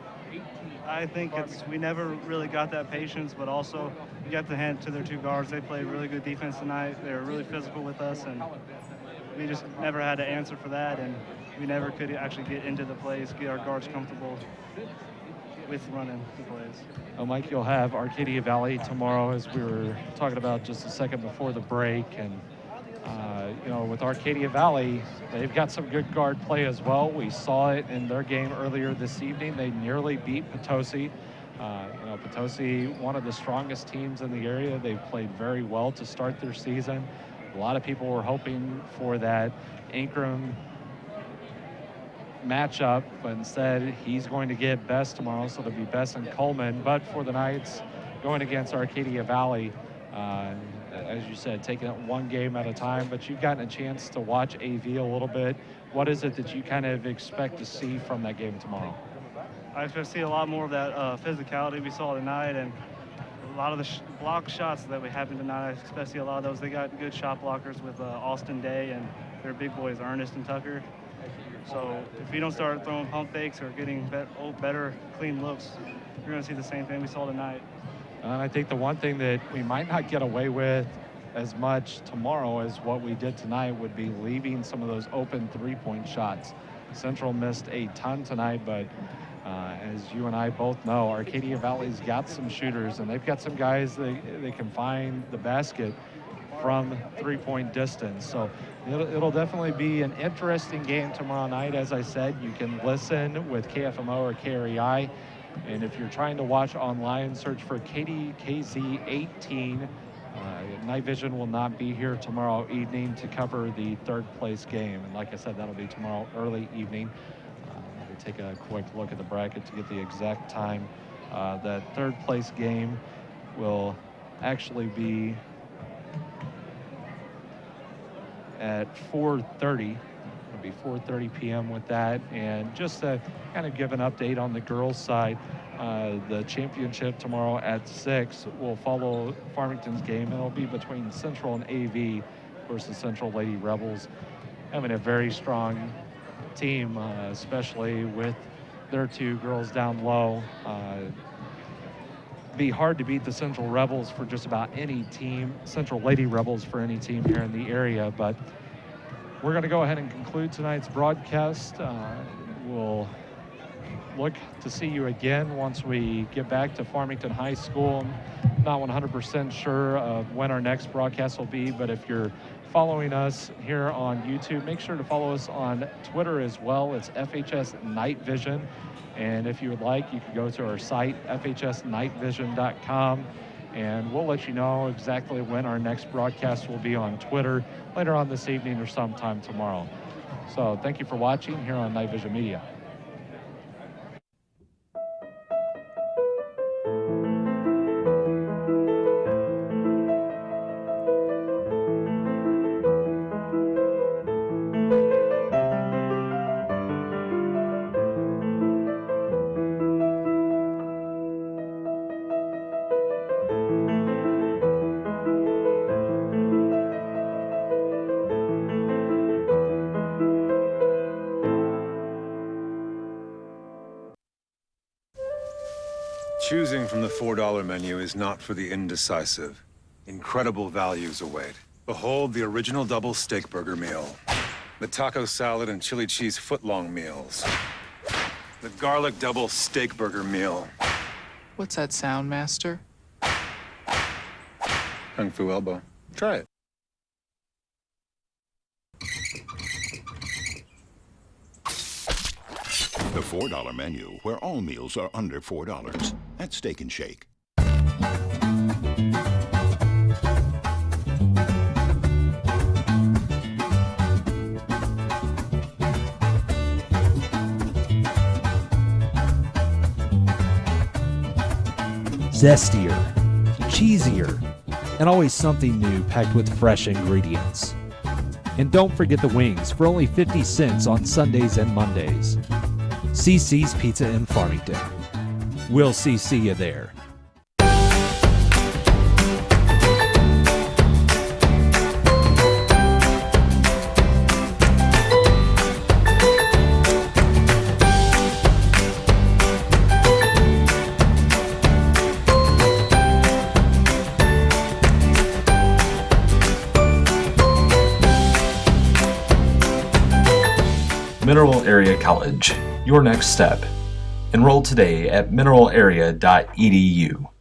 I think we never really got that patience, but also you have to hand it to their two guards. They played really good defense tonight. They were really physical with us, and we just never had an answer for that, and we never could actually get into the plays, get our guards comfortable with running the plays. Well, Mike, you'll have Arcadia Valley tomorrow, as we were talking about just a second before the break. And, you know, with Arcadia Valley, they've got some good guard play as well. We saw it in their game earlier this evening. They nearly beat Potosi. You know, Potosi, one of the strongest teams in the area. They've played very well to start their season. A lot of people were hoping for that Ankrum matchup, but instead he's going to get Best tomorrow, so it'll be Best and Coleman. But for the Knights, going against Arcadia Valley, as you said, taking it one game at a time, but you've gotten a chance to watch AV a little bit. What is it that you kind of expect to see from that game tomorrow? I expect to see a lot more of that physicality we saw tonight, and a lot of the block shots that we happened tonight. I expect to see a lot of those. They got good shot blockers with Austin Day and their big boys Ernest and Tucker. So if we don't start throwing pump fakes or getting better clean looks, you're going to see the same thing we saw tonight. And I think the one thing that we might not get away with as much tomorrow as what we did tonight would be leaving some of those open three-point shots. Central missed a ton tonight, but as you and I both know, Arcadia Valley's got some shooters, and they've got some guys that they can find the basket from three-point distance. So it'll definitely be an interesting game tomorrow night. As I said, you can listen with KFMO or KREI. And if you're trying to watch online, search for KDKZ 18. KnightVision will not be here tomorrow evening to cover the third place game. And like I said, that'll be tomorrow early evening. We'll take a quick look at the bracket to get the exact time. That third place game will actually be at 4:30. It'll be 4:30 p.m. with that. And just to kind of give an update on the girls' side, the championship tomorrow at 6 will follow Farmington's game, and it'll be between Central and AV versus Central Lady Rebels. Having a very strong team, especially with their two girls down low. Be hard to beat the Central Rebels for just about any team, Central Lady Rebels for any team here in the area. But we're going to go ahead and conclude tonight's broadcast. We'll look to see you again once we get back to Farmington High School. not 100% sure of when our next broadcast will be, but if you're following us here on YouTube, make sure to follow us on Twitter as well. It's FHS KnightVision. And if you would like, you can go to our site, fhsknightvision.com, and we'll let you know exactly when our next broadcast will be on Twitter later on this evening or sometime tomorrow. So thank you for watching here on Night Vision Media. Choosing from the $4 menu is not for the indecisive. Incredible values await. Behold the original double steak burger meal, the taco salad and chili cheese footlong meals, the garlic double steak burger meal. What's that sound, Master? Kung Fu elbow. Try it. The $4 menu, where all meals are under $4 at Steak and Shake. Zestier, cheesier, and always something new packed with fresh ingredients. And don't forget the wings for only 50 cents on Sundays and Mondays. CC's Pizza in Farmington. We'll see you there. Mineral Area College, your next step. Enroll today at mineralarea.edu.